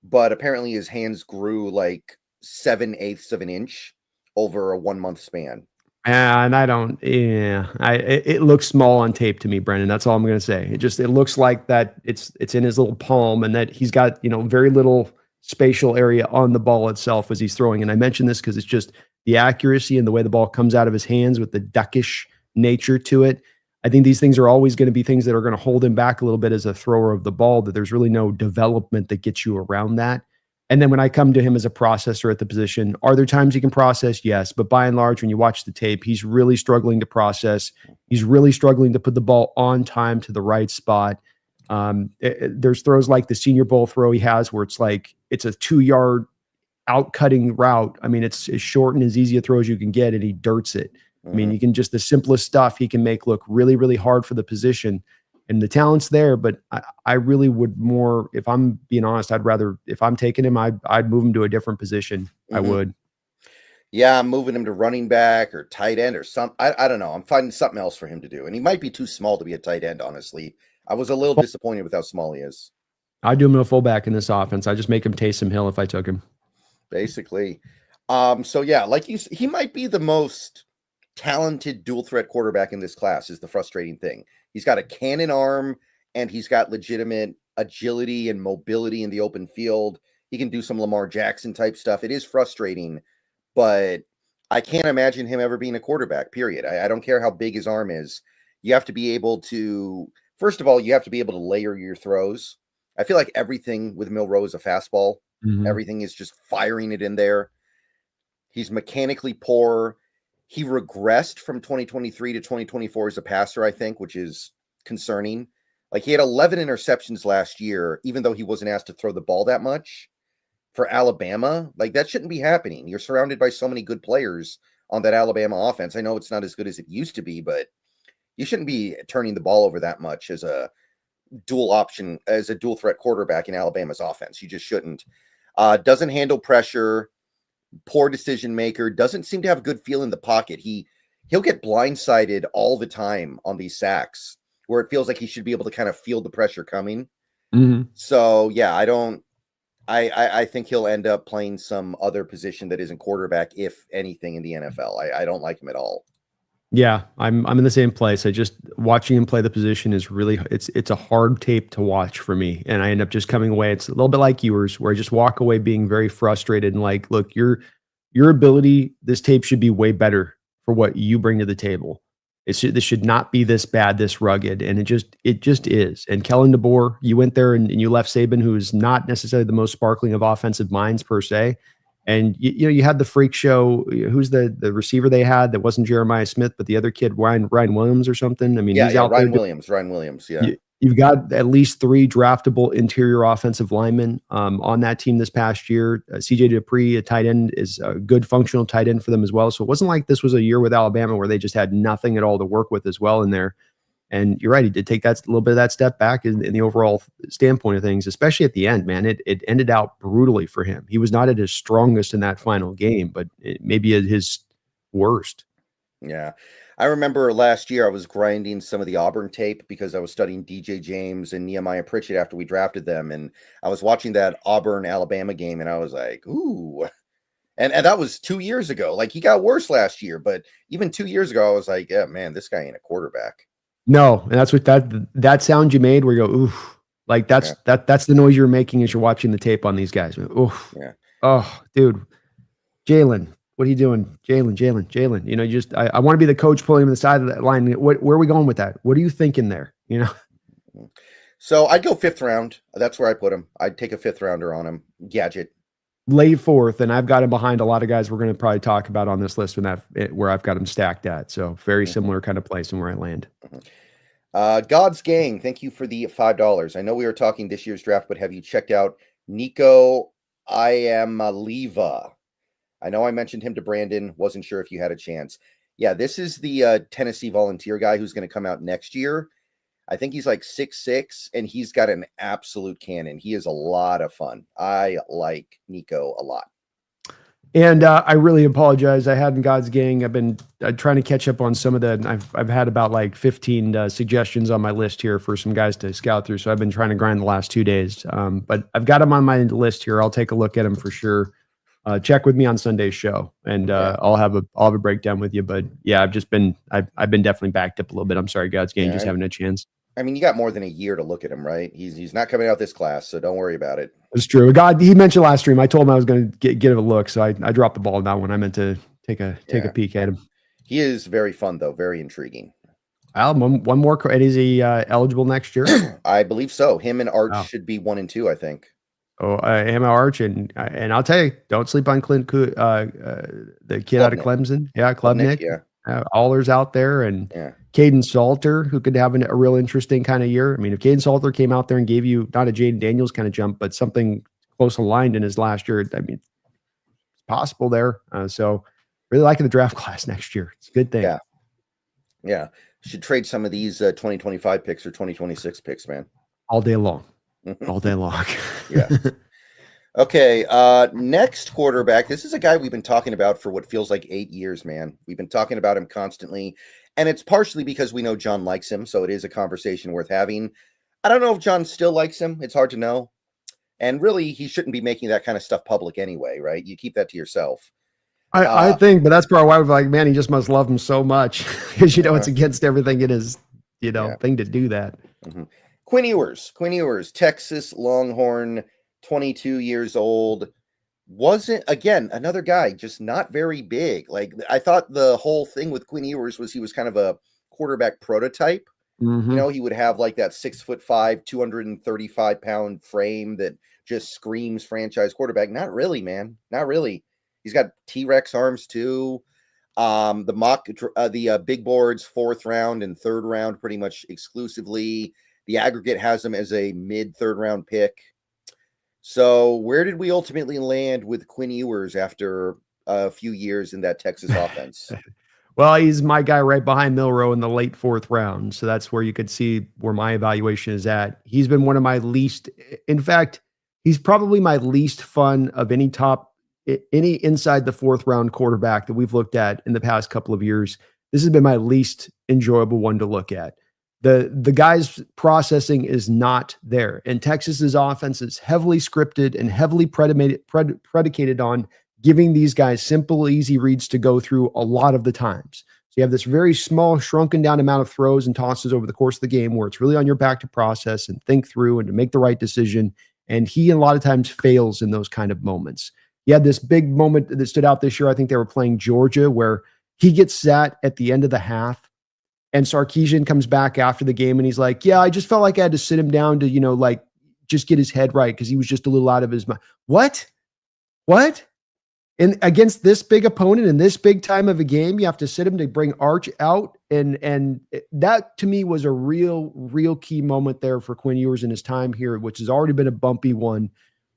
but apparently his hands grew like 7/8 of an inch over a 1 month span. And I don't, it looks small on tape to me, Brendan. That's all I'm going to say. It looks like that it's in his little palm, and that he's got, you know, very little spatial area on the ball itself as he's throwing. And I mention this because it's just the accuracy and the way the ball comes out of his hands with the duckish nature to it. I think these things are always going to be things that are going to hold him back a little bit as a thrower of the ball, that there's really no development that gets you around that. And then when I come to him as a processor at the position, are there times he can process? Yes. But by and large, when you watch the tape, he's really struggling to process. He's really struggling to put the ball on time to the right spot. There's throws like the Senior Bowl throw he has where it's like, it's a 2-yard out-cutting route. I mean, it's as short and as easy a throw as you can get, and he dirts it. I mean, you can just, the simplest stuff he can make look really, really hard for the position. And the talent's there, but I really would more, if I'm being honest, I'd rather, if I'm taking him, I'd move him to a different position. I would. Yeah, I'm moving him to running back or tight end or something. I don't know. I'm finding something else for him to do. And he might be too small to be a tight end, honestly. I was a little disappointed with how small he is. I'd do him a fullback in this offense. I just make him Taysom Hill if I took him. Basically. So yeah, like he might be the most talented dual threat quarterback in this class, is the frustrating thing. He's got a cannon arm, and he's got legitimate agility and mobility in the open field. He can do some Lamar Jackson type stuff. It is frustrating, but I can't imagine him ever being a quarterback, period. I don't care how big his arm is. You have to be able to, first of all, you have to be able to layer your throws. I feel like everything with Milroe is a fastball. Everything is just firing it in there. He's mechanically poor. He regressed from 2023 to 2024 as a passer, I think, which is concerning. Like, he had 11 interceptions last year, even though he wasn't asked to throw the ball that much. For Alabama, like, that shouldn't be happening. You're surrounded by so many good players on that Alabama offense. I know it's not as good as it used to be, but you shouldn't be turning the ball over that much as a dual threat quarterback in Alabama's offense. You just shouldn't. Doesn't handle pressure. Poor decision maker, doesn't seem to have a good feel in the pocket. He'll get blindsided all the time on these sacks where it feels like he should be able to kind of feel the pressure coming. So yeah, I think he'll end up playing some other position that isn't quarterback, if anything, in the NFL. I don't like him at all. Yeah, I'm in the same place. I just, watching him play the position is really, it's a hard tape to watch for me, and I end up just coming away. It's a little bit like Ewers, where I just walk away being very frustrated and like, look, your ability, this tape should be way better for what you bring to the table. This should not be this bad, this rugged, and it just is. And Kellen DeBoer, you went there and you left Saban, who is not necessarily the most sparkling of offensive minds per se. And you had the freak show. Who's the receiver they had that wasn't Jeremiah Smith, but the other kid, Ryan Williams or something? I mean, he's out Ryan there. Williams. Yeah. You've got at least 3 draftable interior offensive linemen on that team this past year. CJ Dupree, a tight end, is a good functional tight end for them as well. So it wasn't like this was a year with Alabama where they just had nothing at all to work with as well in there. And you're right, he did take that little bit of that step back in the overall standpoint of things, especially at the end, man. It ended out brutally for him. He was not at his strongest in that final game, but maybe at his worst. Yeah. I remember last year I was grinding some of the Auburn tape because I was studying DJ James and Nehemiah Pritchett after we drafted them. And I was watching that Auburn-Alabama game, and I was like, ooh. And that was 2 years ago. Like, he got worse last year, but even 2 years ago, I was like, yeah, man, this guy ain't a quarterback. No, and that's what that sound you made where you go, oof. Like, that's the noise you're making as you're watching the tape on these guys. Oof. Yeah. Oh, dude. Jaylen, what are you doing? Jaylen. You know, I want to be the coach pulling him to the side of that line. Where are we going with that? What are you thinking there? You know? So I'd go 5th round. That's where I put him. I'd take a 5th rounder on him. Gadget. Lay 4th, and I've got him behind a lot of guys we're going to probably talk about on this list where I've got him stacked at. So very similar kind of place and where I land. God's Gang, thank you for the $5. I know we were talking this year's draft, but have you checked out Nico Iamaleava? I know I mentioned him to Brandon. Wasn't sure if you had a chance. Yeah, this is the Tennessee Volunteer guy who's going to come out next year. I think he's like 6'6", and he's got an absolute cannon. He is a lot of fun. I like Nico a lot. And I really apologize. I hadn't God's Gang. I've been trying to catch up on some of the. I've had about like 15 suggestions on my list here for some guys to scout through. So I've been trying to grind the last 2 days. But I've got them on my list here. I'll take a look at them for sure. Check with me on Sunday's show, and I'll have a breakdown with you. But yeah, I've been definitely backed up a little bit. I'm sorry, God's Gang, just having a chance. I mean, you got more than a year to look at him, right? He's not coming out this class, so don't worry about it. It's true. God, he mentioned last stream. I told him I was going to get a look, so I dropped the ball on that one. I meant to take a peek at him. He is very fun, though. Very intriguing. One more. And is he eligible next year? I believe so. Him and Arch should be 1 and 2, I think. Oh, him and Arch, and I'll tell you, don't sleep on Clint, the kid out of Clemson. Yeah, Klubnik. Yeah. Allers out there, and Caden Salter, who could have a real interesting kind of year. I mean, if Caden Salter came out there and gave you not a Jaden Daniels kind of jump, but something close aligned in his last year, I mean, it's possible there. So really liking the draft class next year. It's a good thing. Yeah. Should trade some of these 2025 picks or 2026 picks, man. All day long. All day long. Yeah. Okay, next quarterback. This is a guy we've been talking about for what feels like 8 years, man. We've been talking about him constantly, and it's partially because we know John likes him, so it is a conversation worth having. I don't know if John still likes him. It's hard to know. And really, he shouldn't be making that kind of stuff public anyway, right? You keep that to yourself. I think, but that's probably why we're like, man, he just must love him so much because, it's against everything in his, thing to do that. Mm-hmm. Quinn Ewers, Texas Longhorn, 22 years old, wasn't, again, another guy, just not very big. Like, I thought the whole thing with Quinn Ewers was he was kind of a quarterback prototype. Mm-hmm. He would have like that 6'5", 235-pound frame that just screams franchise quarterback. Not really, man. Not really. He's got T-Rex arms too. The big boards, 4th round and 3rd round, pretty much exclusively. The aggregate has him as a mid 3rd round pick. So where did we ultimately land with Quinn Ewers after a few years in that Texas offense? Well, he's my guy right behind Milroe in the late 4th round. So that's where you could see where my evaluation is at. He's been one of my least, in fact, he's probably my least fun of any inside the 4th round quarterback that we've looked at in the past couple of years. This has been my least enjoyable one to look at. The guy's processing is not there. And Texas's offense is heavily scripted and heavily predicated on giving these guys simple, easy reads to go through a lot of the times. So you have this very small, shrunken down amount of throws and tosses over the course of the game where it's really on your back to process and think through and to make the right decision. And he, a lot of times, fails in those kind of moments. He had this big moment that stood out this year. I think they were playing Georgia, where he gets sat at the end of the half. And Sarkisian comes back after the game and he's like, yeah, I just felt like I had to sit him down to, just get his head right because he was just a little out of his mind. What? And against this big opponent in this big time of a game, you have to sit him to bring Arch out. And that to me was a real key moment there for Quinn Ewers in his time here, which has already been a bumpy one.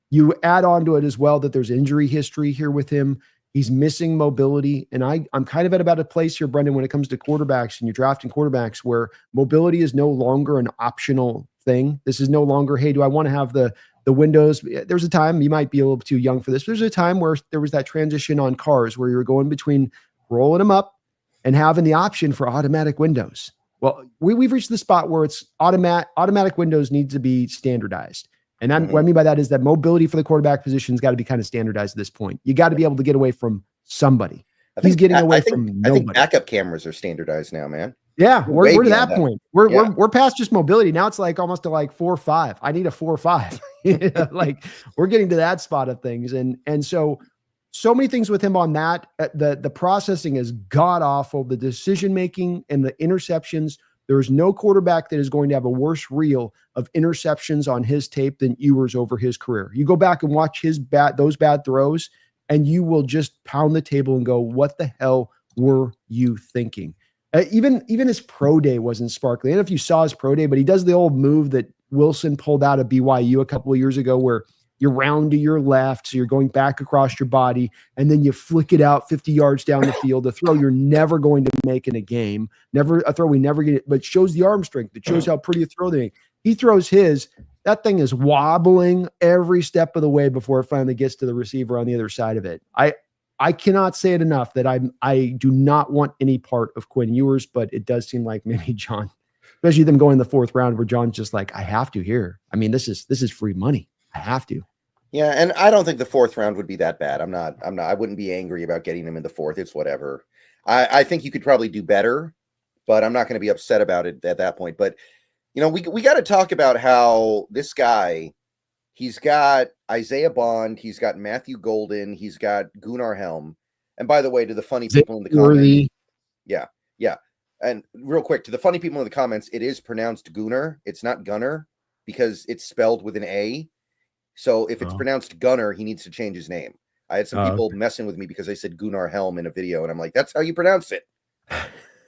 You add on to it as well that there's injury history here with him. He's missing mobility. And I'm kind of at about a place here, Brendan, when it comes to quarterbacks and you're drafting quarterbacks where mobility is no longer an optional thing. This is no longer, hey, do I want to have the windows? There's a time, you might be a little too young for this. There's a time where there was that transition on cars where you were going between rolling them up and having the option for automatic windows. Well, we've reached the spot where it's automatic windows need to be standardized. And what I mean by that is that mobility for the quarterback position has got to be kind of standardized at this point. You got to be able to get away from somebody. He's getting away from nobody. I think backup cameras are standardized now, man. Yeah, we're to that point. We're past just mobility. Now it's like almost to like 4.5. I need a 4.5. Like we're getting to that spot of things. And so many things with him on that. The processing is god awful. The decision making and the interceptions There is no quarterback that is going to have a worse reel of interceptions on his tape than Ewers over his career. You go back and watch those bad throws, and you will just pound the table and go, what the hell were you thinking? Even his pro day wasn't sparkly. I don't know if you saw his pro day, but he does the old move that Wilson pulled out of BYU a couple of years ago where you're round to your left, so you're going back across your body, and then you flick it out 50 yards down the field, a throw you're never going to make in a game, a throw we never get, but shows the arm strength. It shows how pretty a throw they make. He throws his, that thing is wobbling every step of the way before it finally gets to the receiver on the other side of it. I cannot say it enough that I do not want any part of Quinn Ewers, but it does seem like maybe John, especially them going in the 4th round where John's just like, I have to here. I mean, this is free money. I have to. Yeah, and I don't think the 4th round would be that bad. I wouldn't be angry about getting him in the 4th. It's whatever. I think you could probably do better, but I'm not going to be upset about it at that point. But, we got to talk about how this guy, he's got Isaiah Bond, he's got Matthew Golden, he's got Gunnar Helm. And by the way, to the funny people in the comments. Yeah. And real quick, to the funny people in the comments, it is pronounced Gunnar. It's not Gunner because it's spelled with an A. So if it's pronounced Gunner, he needs to change his name. I had some people messing with me because I said Gunnar Helm in a video, and I'm like, that's how you pronounce it.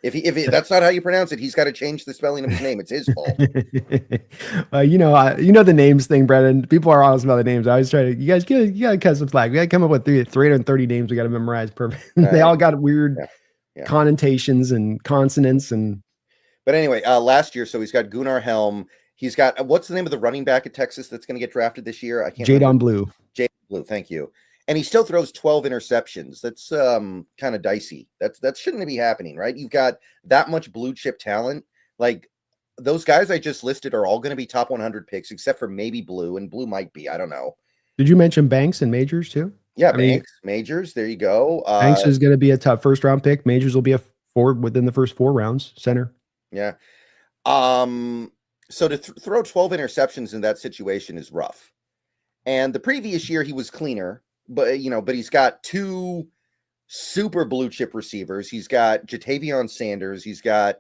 If that's not how you pronounce it, he's got to change the spelling of his name. It's his fault. You know the names thing, Brennan. People are honest about the names. I always try to. You guys gotta cut some slack. We gotta come up with 330 names. We gotta memorize perfect. They all got weird connotations and consonants and. But anyway, last year, so he's got Gunnar Helm. He's got, what's the name of the running back at Texas that's going to get drafted this year? I can't remember. Jaylen Milroe, thank you. And he still throws 12 interceptions. That's kind of dicey. That shouldn't be happening, right? You've got that much blue chip talent. Like, those guys I just listed are all going to be top 100 picks, except for maybe Blue, and Blue might be. I don't know. Did you mention Banks and Majors too? Yeah, Majors. There you go. Banks is going to be a top 1st round pick. Majors will be a 4 within the first 4 rounds. Center. Yeah. So to throw 12 interceptions in that situation is rough. And the previous year he was cleaner, but he's got 2 super blue chip receivers. He's got Jatavion Sanders. He's got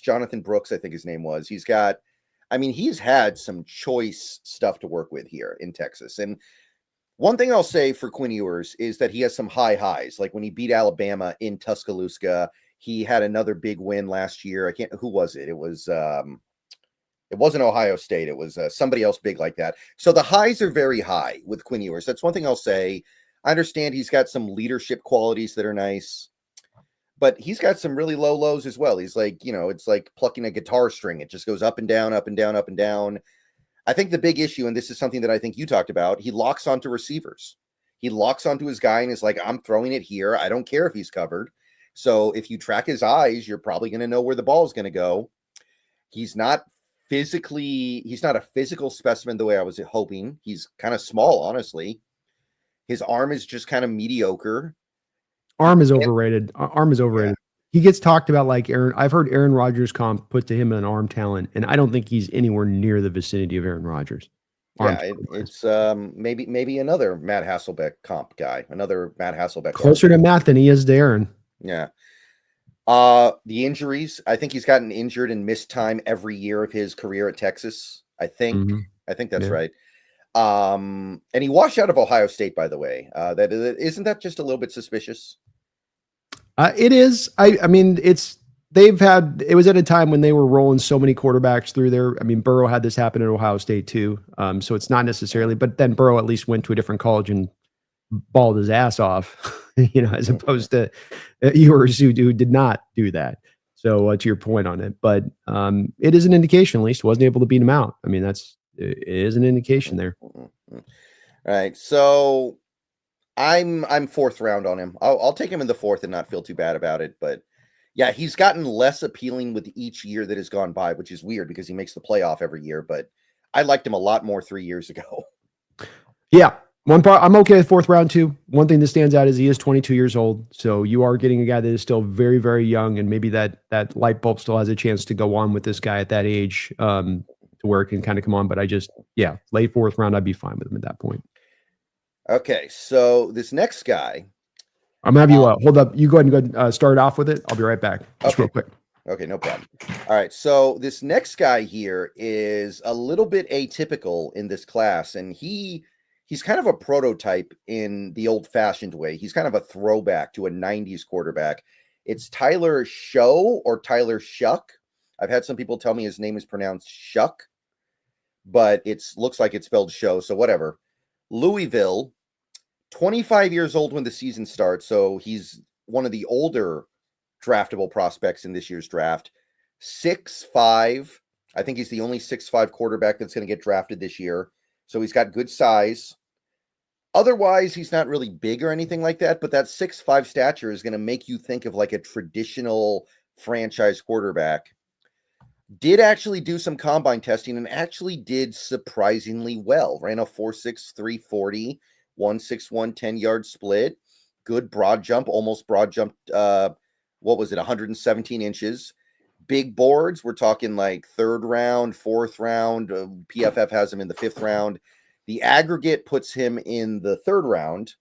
Jonathan Brooks, I think his name was. He's had some choice stuff to work with here in Texas. And one thing I'll say for Quinn Ewers is that he has some high highs. Like when he beat Alabama in Tuscaloosa, he had another big win last year. Who was it? It wasn't Ohio State. It was somebody else big like that. So the highs are very high with Quinn Ewers. That's one thing I'll say. I understand he's got some leadership qualities that are nice, but he's got some really low lows as well. He's like, it's like plucking a guitar string. It just goes up and down, up and down, up and down. I think the big issue, and this is something that I think you talked about, he locks onto receivers. He locks onto his guy and is like, I'm throwing it here. I don't care if he's covered. So if you track his eyes, you're probably going to know where the ball is going to go. He's not a physical specimen the way I was hoping. He's kind of small, honestly. His arm is just kind of mediocre. Arm is overrated. Yeah. He gets talked about like Aaron. I've heard Aaron Rodgers comp put to him an arm talent, and I don't think he's anywhere near the vicinity of Aaron Rodgers. It's maybe another Matt Hasselbeck comp guy, another Matt Hasselbeck. Closer to Matt than he is to Aaron. Yeah. The injuries, I think he's gotten injured and missed time every year of his career at Texas. I think that's right. And he washed out of Ohio State, by the way. Isn't that just a little bit suspicious? It is. It was at a time when they were rolling so many quarterbacks through there. I mean, Burrow had this happen at Ohio State too. So it's not necessarily, but then Burrow at least went to a different college and balled his ass off, as opposed to Ewers who did not do that. So to your point on it, but it is an indication, at least wasn't able to beat him out. I mean, it is an indication there. All right. So I'm 4th round on him. I'll take him in the 4th and not feel too bad about it. But yeah, he's gotten less appealing with each year that has gone by, which is weird because he makes the playoff every year, but I liked him a lot more 3 years ago. Yeah. One part, I'm okay with 4th round too. One thing that stands out is he is 22 years old. So you are getting a guy that is still very, very young, and maybe that light bulb still has a chance to go on with this guy at that age to where it can kind of come on. But late 4th round, I'd be fine with him at that point. Okay, so this next guy. I'm going to have you hold up. You go ahead and start off with it. I'll be right back. Just real quick. Okay, no problem. All right, so this next guy here is a little bit atypical in this class, and he's kind of a prototype in the old-fashioned way. He's kind of a throwback to a 90s quarterback. It's Tyler Show or Tyler Shuck. I've had some people tell me his name is pronounced Shuck, but it looks like it's spelled show, so whatever. Louisville, 25 years old when the season starts, so he's one of the older draftable prospects in this year's draft. 6'5". I think he's the only 6'5" quarterback that's going to get drafted this year. So he's got good size. Otherwise, he's not really big or anything like that, but that 6'5" stature is going to make you think of like a traditional franchise quarterback. Did actually do some combine testing and actually did surprisingly well. Ran a 4.6 340, 1.61 10-yard split. Good broad jump, almost broad jump. What was it, 117 inches. Big boards, we're talking like third round, fourth round. PFF has him in the fifth round. The aggregate puts him in the third round.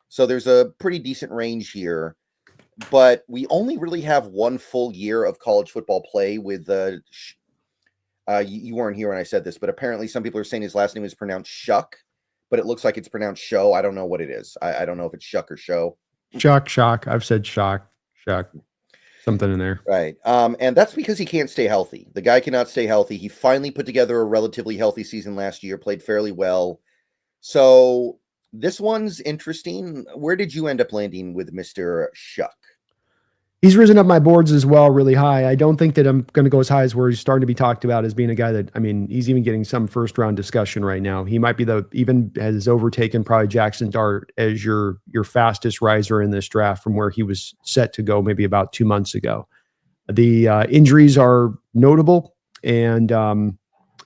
So there's a pretty decent range here. But we only really have one full year of college football play with you weren't here when I said this, but apparently some people are saying his last name is pronounced Shuck, but it looks like it's pronounced Show. I don't know what it is. I don't know if it's Shuck or Show. Shock. I've said shock. Something in there. Right. And that's because he can't stay healthy. The guy cannot stay healthy. He finally put together a relatively healthy season last year, played fairly well. So this one's interesting. Where did you end up landing with Mr. Shuck? He's risen up my boards as well, really high. I don't think that I'm going to go as high as where he's starting to be talked about as being a guy that, I mean, he's even getting some first round discussion right now. He might be even has overtaken probably Jackson Dart as your fastest riser in this draft from where he was set to go maybe about 2 months ago. The injuries are notable, and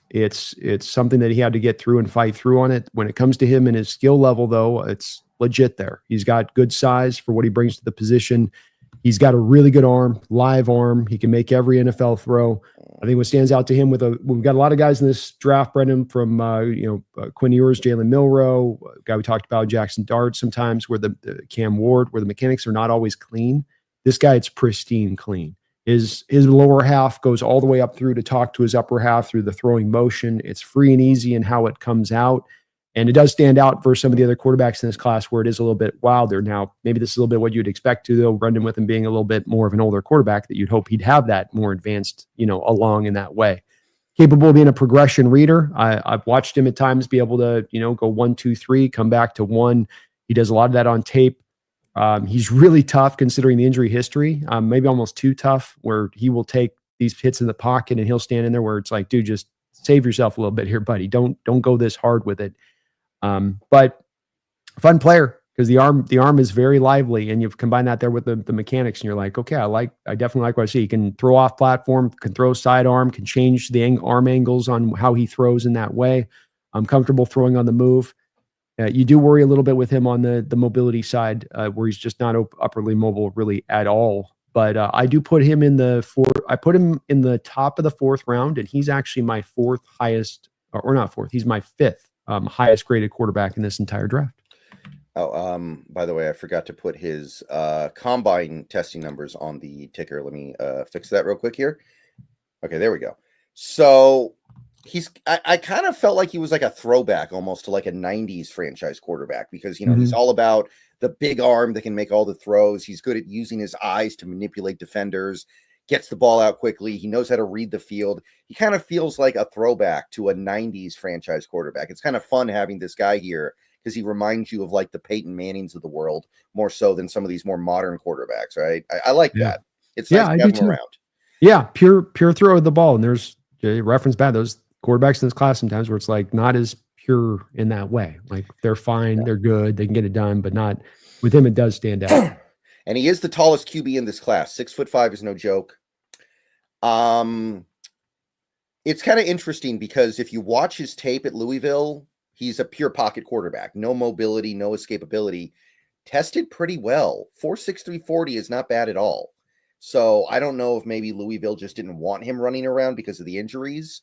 it's something that he had to get through and fight through on it. When it comes to him and his skill level, though, it's legit there. He's got good size for what he brings to the position. He's got a really good arm, live arm. He can make every NFL throw. I think what stands out to him we've got a lot of guys in this draft, Brendan, from Quinn Ewers, Jaylen Milroe, a guy we talked about, Jackson Dart, sometimes where the Cam Ward, where the mechanics are not always clean. This guy, it's pristine clean. His lower half goes all the way up through to talk to his upper half through the throwing motion. It's free and easy in how it comes out. And it does stand out for some of the other quarterbacks in this class where it is a little bit wilder. Now, maybe this is a little bit what you'd expect to, though, Brendan, with him being a little bit more of an older quarterback, that you'd hope he'd have that more advanced, along in that way. Capable of being a progression reader. I've watched him at times be able to, go 1, 2, 3, come back to 1. He does a lot of that on tape. He's really tough considering the injury history, maybe almost too tough, where he will take these hits in the pocket and he'll stand in there where it's like, dude, just save yourself a little bit here, buddy. Don't go this hard with it. But fun player because the arm is very lively, and you've combined that there with the mechanics, and you're like, okay, I definitely like what I see. He can throw off platform, can throw sidearm, can change the arm angles on how he throws in that way. I'm comfortable throwing on the move. You do worry a little bit with him on the mobility side, where he's just not upperly mobile really at all. But I do put him in I put him in the top of the fourth round, and he's actually my fourth highest, or not fourth. He's my fifth highest graded quarterback in this entire draft. Oh, by the way, I forgot to put his combine testing numbers on the ticker. Let me fix that real quick here. Okay, there we go. So I kind of felt like he was like a throwback almost to like a 90s franchise quarterback because, he's all about the big arm that can make all the throws. He's good at using his eyes to manipulate defenders, gets the ball out quickly. He knows how to read the field. He kind of feels like a throwback to a 90s franchise quarterback. It's kind of fun having this guy here because he reminds you of like the Peyton Mannings of the world more so than some of these more modern quarterbacks, right? I like that. It's nice to have him around. Yeah, pure throw of the ball. And there's reference back those quarterbacks in this class sometimes where it's like not as pure in that way. Like they're fine, they're good, they can get it done, but not with him. It does stand out. And he is the tallest QB in this class. 6'5" is no joke. It's kind of interesting because if you watch his tape at Louisville, he's a pure pocket quarterback. No mobility, no escapability. Tested pretty well. 4.6 340 is not bad at all. So I don't know if maybe Louisville just didn't want him running around because of the injuries,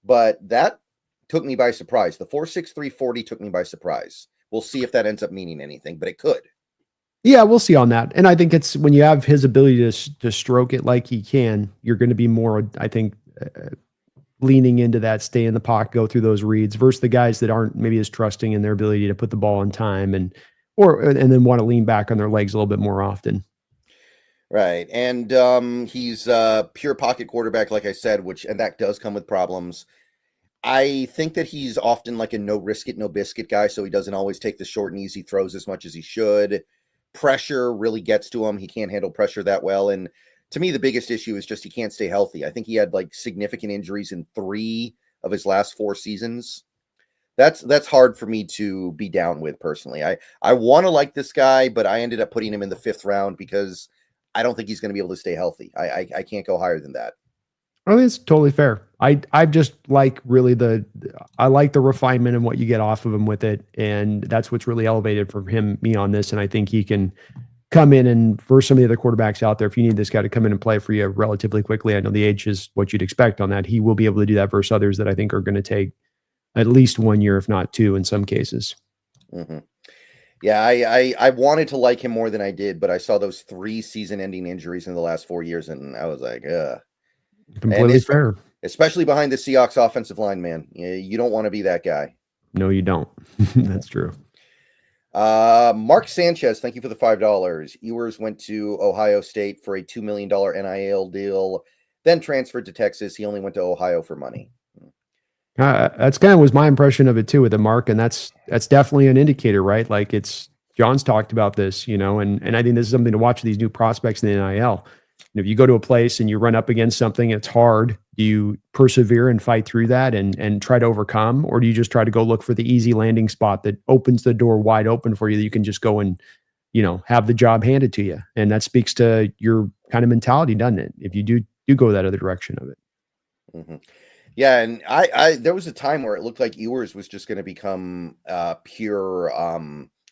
but that took me by surprise. The 4.6 340 took me by surprise. We'll see if that ends up meaning anything, but it could. Yeah, we'll see on that. And I think it's when you have his ability to stroke it like he can, you're going to be more, I think, leaning into that, stay in the pocket, go through those reads versus the guys that aren't maybe as trusting in their ability to put the ball on time and then want to lean back on their legs a little bit more often. Right. And he's pure pocket quarterback, like I said, and that does come with problems. I think that he's often like a no risk it, no biscuit guy, so he doesn't always take the short and easy throws as much as he should. Pressure really gets to him. He can't handle pressure that well. And to me, the biggest issue is just he can't stay healthy. I think he had like significant injuries in 3 of his last 4 seasons. That's hard for me to be down with personally. I want to like this guy, but I ended up putting him in the 5th round because I don't think he's going to be able to stay healthy. I can't go higher than that. I think it's totally fair. I just like really I like the refinement and what you get off of him with it, and that's what's really elevated for me on this. And I think he can come in and for some of the other quarterbacks out there, if you need this guy to come in and play for you relatively quickly, I know the age is what you'd expect on that. He will be able to do that versus others that I think are going to take at least 1 year, if not 2, in some cases. Mm-hmm. Yeah, I wanted to like him more than I did, but I saw those 3 season-ending injuries in the last 4 years, and I was like, ugh. Completely fair. Especially behind the Seahawks offensive line, man. You don't want to be that guy. No, you don't. That's true. Mark Sanchez, thank you for the $5. Ewers went to Ohio State for a $2 million NIL deal, then transferred to Texas. He only went to Ohio for money. That's kind of was my impression of it too with the Mark, and that's definitely an indicator, right? Like John's talked about this, and I think this is something to watch these new prospects in the NIL. And if you go to a place and you run up against something, it's hard. Do you persevere and fight through that and try to overcome, or do you just try to go look for the easy landing spot that opens the door wide open for you that you can just go and, have the job handed to you? And that speaks to your kind of mentality, doesn't it? If you do go that other direction of it. Mm-hmm. Yeah, and I there was a time where it looked like Ewers was just going to become pure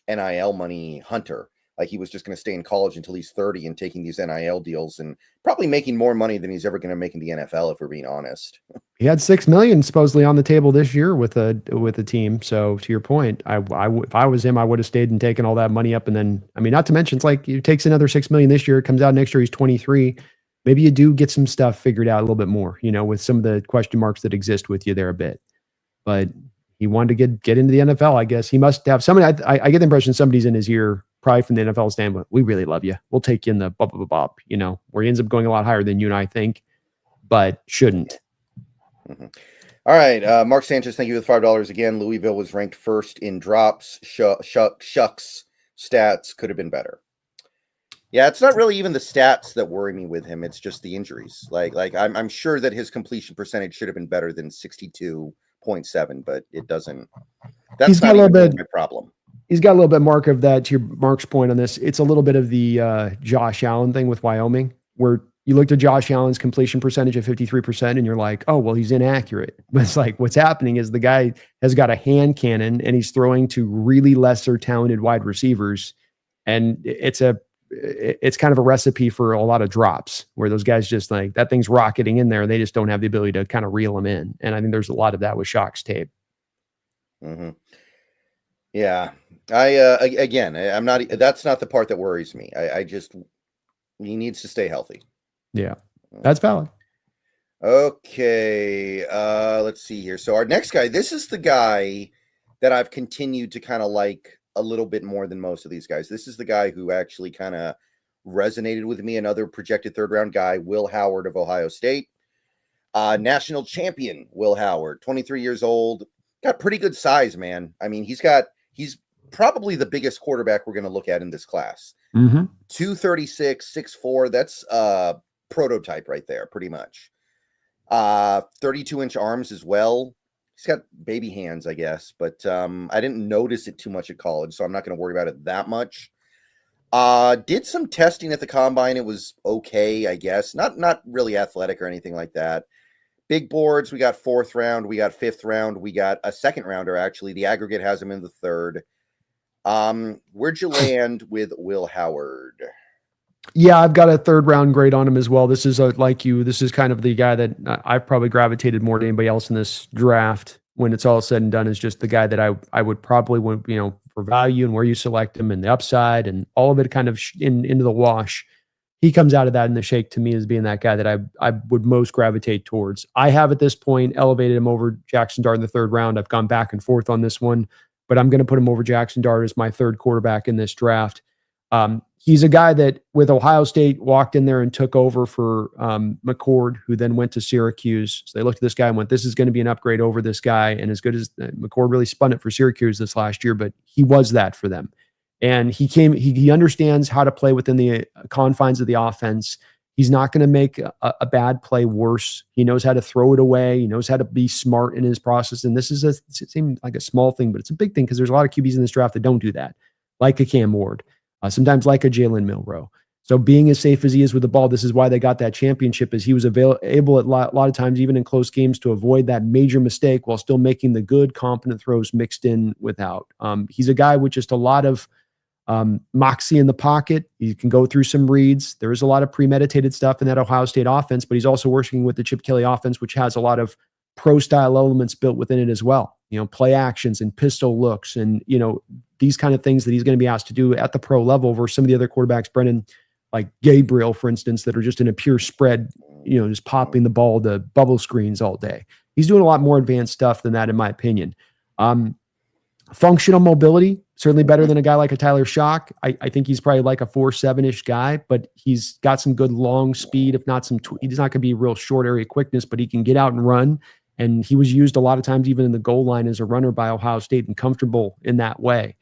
NIL money hunter. Like he was just going to stay in college until he's 30 and taking these NIL deals and probably making more money than he's ever going to make in the NFL, if we're being honest. He had $6 million supposedly on the table this year with a team. So to your point, if I was him, I would have stayed and taken all that money up. And then, I mean, not to mention, it's like it takes another $6 million this year. It comes out next year. He's 23. Maybe you do get some stuff figured out a little bit more, with some of the question marks that exist with you there a bit. But he wanted to get into the NFL, I guess. He must have somebody. I get the impression somebody's in his ear, probably from the NFL standpoint. We really love you. We'll take you in the bop, where he ends up going a lot higher than you and I think, but shouldn't. Mm-hmm. All right. Mark Sanchez, thank you for the $5 again. Louisville was ranked 1st in drops. Shuck's stats could have been better. Yeah, it's not really even the stats that worry me with him. It's just the injuries. Like I'm sure that his completion percentage should have been better than 62.7, but it doesn't. That's not even my problem. He's got a little bit, Mark, of that. To Mark's point on this, it's a little bit of the Josh Allen thing with Wyoming, where you looked at Josh Allen's completion percentage of 53%, and you're like, oh, well, he's inaccurate. But it's like what's happening is the guy has got a hand cannon, and he's throwing to really lesser talented wide receivers, and it's kind of a recipe for a lot of drops where those guys just like that thing's rocketing in there. They just don't have the ability to kind of reel them in. And I think there's a lot of that with Shuck's tape. Mm-hmm. Yeah. I'm not, that's not the part that worries me. He needs to stay healthy. Yeah, that's valid. Okay. Let's see here. So our next guy, this is the guy that I've continued to kind of like a little bit more than most of these guys. This is the guy who actually kind of resonated with me. Another projected 3rd round guy, Will Howard of Ohio State. National champion Will Howard, 23 years old, got pretty good size, man. I mean, he's probably the biggest quarterback we're going to look at in this class. Mm-hmm. 236, 6'4". That's a prototype right there, pretty much. 32-inch arms as well. He's got baby hands, I guess, but I didn't notice it too much at college, so I'm not going to worry about it that much. Did some testing at the combine. It was okay, I guess. Not really athletic or anything like that. Big boards, we got 4th round, we got 5th round, we got a 2nd rounder, actually. The aggregate has him in the 3rd. Where'd you land with Will Howard? Yeah, I've got a 3rd round grade on him as well. This is this is kind of the guy that I've probably gravitated more to anybody else in this draft when it's all said and done, is just the guy that I would probably, for value and where you select him and the upside and all of it kind of into the wash. He comes out of that in the shake to me as being that guy that I would most gravitate towards. I have at this point elevated him over Jackson Dart in the third round. I've gone back and forth on this one, but I'm going to put him over Jackson Dart as my third quarterback in this draft. He's a guy that with Ohio State walked in there and took over for McCord, who then went to Syracuse. So they looked at this guy and went, this is going to be an upgrade over this guy. And as good as McCord really spun it for Syracuse this last year, but he was that for them. And he understands how to play within the confines of the offense. He's not going to make a bad play worse. He knows how to throw it away. He knows how to be smart in his process. And this it seems like a small thing, but it's a big thing because there's a lot of QBs in this draft that don't do that, like a Cam Ward. Sometimes like a Jaylen Milroe. So being as safe as he is with the ball, this is why they got that championship, is he was able at a lot of times, even in close games, to avoid that major mistake while still making the good, competent throws mixed in without. He's a guy with just a lot of moxie in the pocket. He can go through some reads. There is a lot of premeditated stuff in that Ohio State offense, but he's also working with the Chip Kelly offense, which has a lot of pro-style elements built within it as well. Play actions and pistol looks and, these kind of things that he's going to be asked to do at the pro level versus some of the other quarterbacks, Brendan, like Gabriel, for instance, that are just in a pure spread, just popping the ball to bubble screens all day. He's doing a lot more advanced stuff than that, in my opinion. Functional mobility, certainly better than a guy like a Tyler Shuck. I think he's probably like a 4.7-ish guy, but he's got some good long speed, if not he's not going to be real short area quickness, but he can get out and run. And he was used a lot of times, even in the goal line, as a runner by Ohio State and comfortable in that way.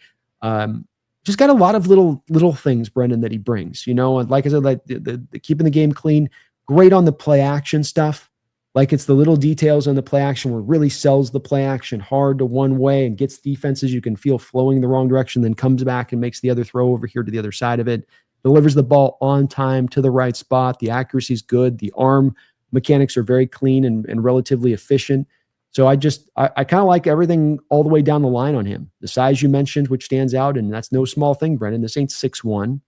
Just got a lot of little things, Brendan, that he brings, and like I said, like the keeping the game clean, great on the play action stuff. Like it's the little details on the play action where it really sells the play action hard to one way and gets defenses you can feel flowing the wrong direction, then comes back and makes the other throw over here to the other side of it, delivers the ball on time to the right spot. The accuracy is good. The arm mechanics are very clean and relatively efficient. So I kind of like everything all the way down the line on him. The size you mentioned, which stands out, and that's no small thing, Brendan. This ain't 6'1".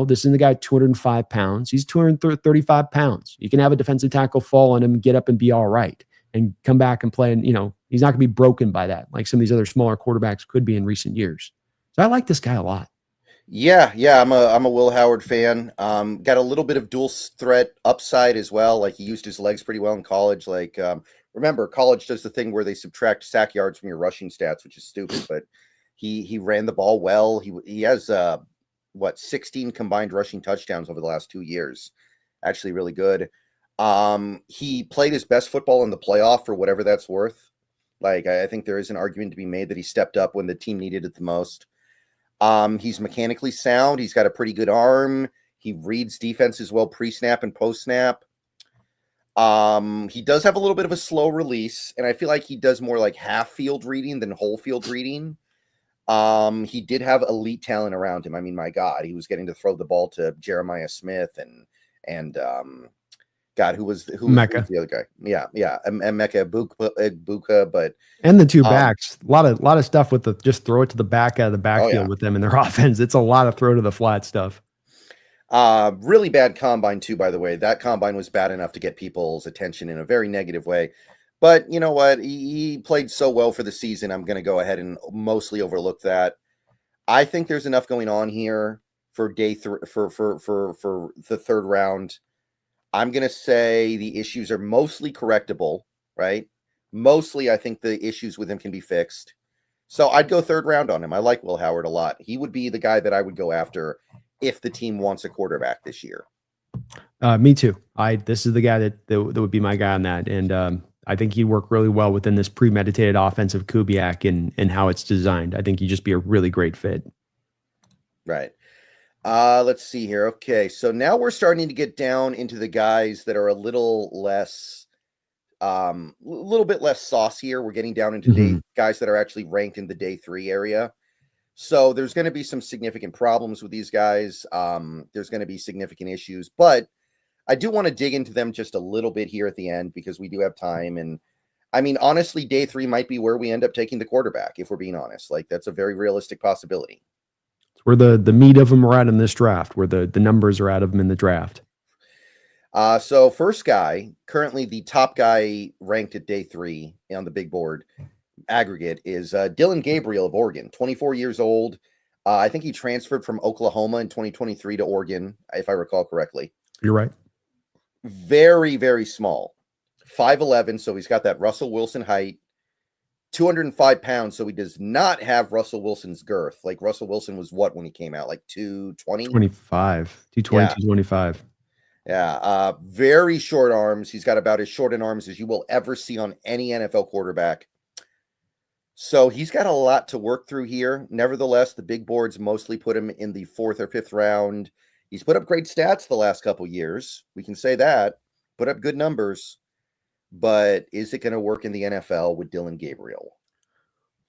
This is the guy 205 pounds. He's 235 pounds. You can have a defensive tackle fall on him, get up and be all right and come back and play. And, he's not going to be broken by that like some of these other smaller quarterbacks could be in recent years. So I like this guy a lot. Yeah. I'm a Will Howard fan. Got a little bit of dual threat upside as well. Like he used his legs pretty well in college. Like, remember, college does the thing where they subtract sack yards from your rushing stats, which is stupid, but he ran the ball well. He has 16 combined rushing touchdowns over the last 2 years. Actually really good. He played his best football in the playoff for whatever that's worth. Like, I think there is an argument to be made that he stepped up when the team needed it the most. He's mechanically sound. He's got a pretty good arm. He reads defenses well pre-snap and post-snap. He does have a little bit of a slow release, and I feel like he does more like half field reading than whole field reading. He did have elite talent around him. I mean, my God, he was getting to throw the ball to Jeremiah Smith and God, who was Mecca. the other guy? Yeah, and Mecca Buka, but and the two backs, a lot of stuff with the just throw it to the back out of the backfield with them in their offense. It's a lot of throw to the flat stuff. Really bad combine too, by the way. That combine was bad enough to get people's attention in a very negative way. But you know what? He played so well for the season. I'm going to go ahead and mostly overlook that. I think there's enough going on here for day three for the third round. I'm going to say the issues are mostly correctable, right? Mostly, I think the issues with him can be fixed. So I'd go third round on him. I like Will Howard a lot. He would be the guy that I would go after if the team wants a quarterback this year. Me too. This is the guy that would be my guy on that. And I think he'd work really well within this premeditated offensive Kubiak and how it's designed. I think he'd just be a really great fit. Right. Let's see here. Okay, so now we're starting to get down into the guys that are a little bit less saucier. We're getting down into guys that are actually ranked in the day 3 area. So there's going to be some significant problems with these guys. There's going to be significant issues, but I do want to dig into them just a little bit here at the end because we do have time. And I mean, honestly, day 3 might be where we end up taking the quarterback, if we're being honest. Like, that's a very realistic possibility. Where the meat of them are at in this draft, where the numbers are out of them in the draft. So first guy, currently the top guy ranked at day 3 on the big board, aggregate is Dylan Gabriel of Oregon, 24 years old. I think he transferred from Oklahoma in 2023 to Oregon, if I recall correctly. You're right. Very, very small. 5'11", so he's got that Russell Wilson height. 205 pounds, so he does not have Russell Wilson's girth. Like Russell Wilson was what when he came out? Like 220? 25. 220, Yeah. 225. Yeah. Very short arms. He's got about as short in arms as you will ever see on any NFL quarterback. So he's got a lot to work through here. Nevertheless, the big boards mostly put him in the 4th or 5th round. He's put up great stats the last couple years. We can say that. Put up good numbers. But is it going to work in the NFL with Dylan Gabriel?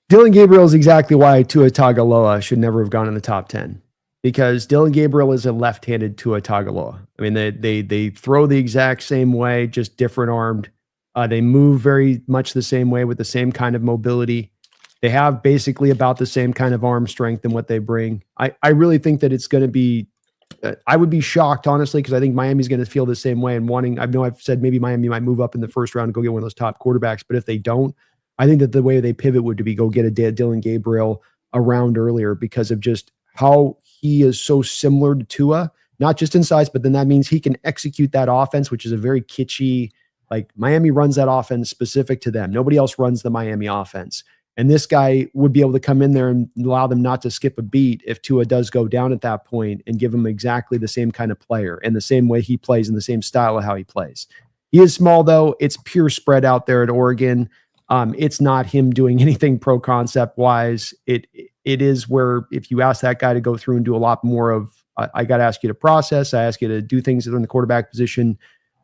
Dylan Gabriel is exactly why Tua Tagovailoa should never have gone in the top 10, because Dylan Gabriel is a left-handed Tua Tagovailoa. I mean, they throw the exact same way, just different armed. They move very much the same way with the same kind of mobility. They have basically about the same kind of arm strength and what they bring. I really think that it's going to be I would be shocked, honestly, because I think Miami's going to feel the same way and wanting. I know I've said maybe Miami might move up in the first round and go get one of those top quarterbacks, but if they don't, I think that the way they pivot would be go get a Dylan Gabriel a round earlier because of just how he is so similar to Tua, not just in size, but then that means he can execute that offense, which is a very kitschy, like Miami runs that offense specific to them. Nobody else runs the Miami offense. And this guy would be able to come in there and allow them not to skip a beat if Tua does go down at that point and give him exactly the same kind of player and the same way he plays and the same style of how he plays. He is small, though. It's pure spread out there at Oregon. It's not him doing anything pro concept wise. It is where if you ask that guy to go through and do a lot more of, I got to ask you to process. I ask you to do things that are in the quarterback position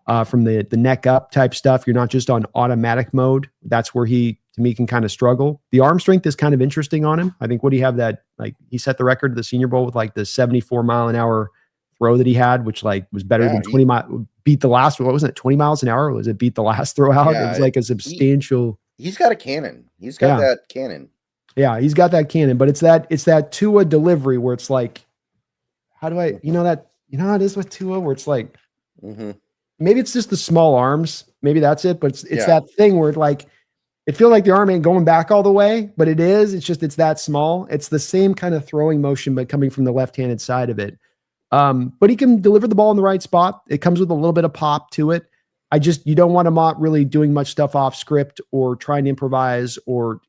from the neck up type stuff. You're not just on automatic mode. That's where he, to me, can kind of struggle. The arm strength is kind of interesting on him. I think what do you have that, like he set the record at the Senior Bowl with like the 74 mile an hour throw that he had, which like was better than 20 miles, beat the last, what was it, 20 miles an hour? Was it beat the last throw out? Yeah, it was like a substantial. He's got a cannon. He's got that cannon. Yeah, he's got that cannon, but it's that Tua delivery where it's like, how do I, how it is with Tua where it's like, maybe it's just the small arms. Maybe that's it, but it's that thing where like, it feels like the arm ain't going back all the way, but it is. It's just, it's that small. It's the same kind of throwing motion, but coming from the left-handed side of it. But he can deliver the ball in the right spot. It comes with a little bit of pop to it. You don't want him not really doing much stuff off script or trying to improvise or,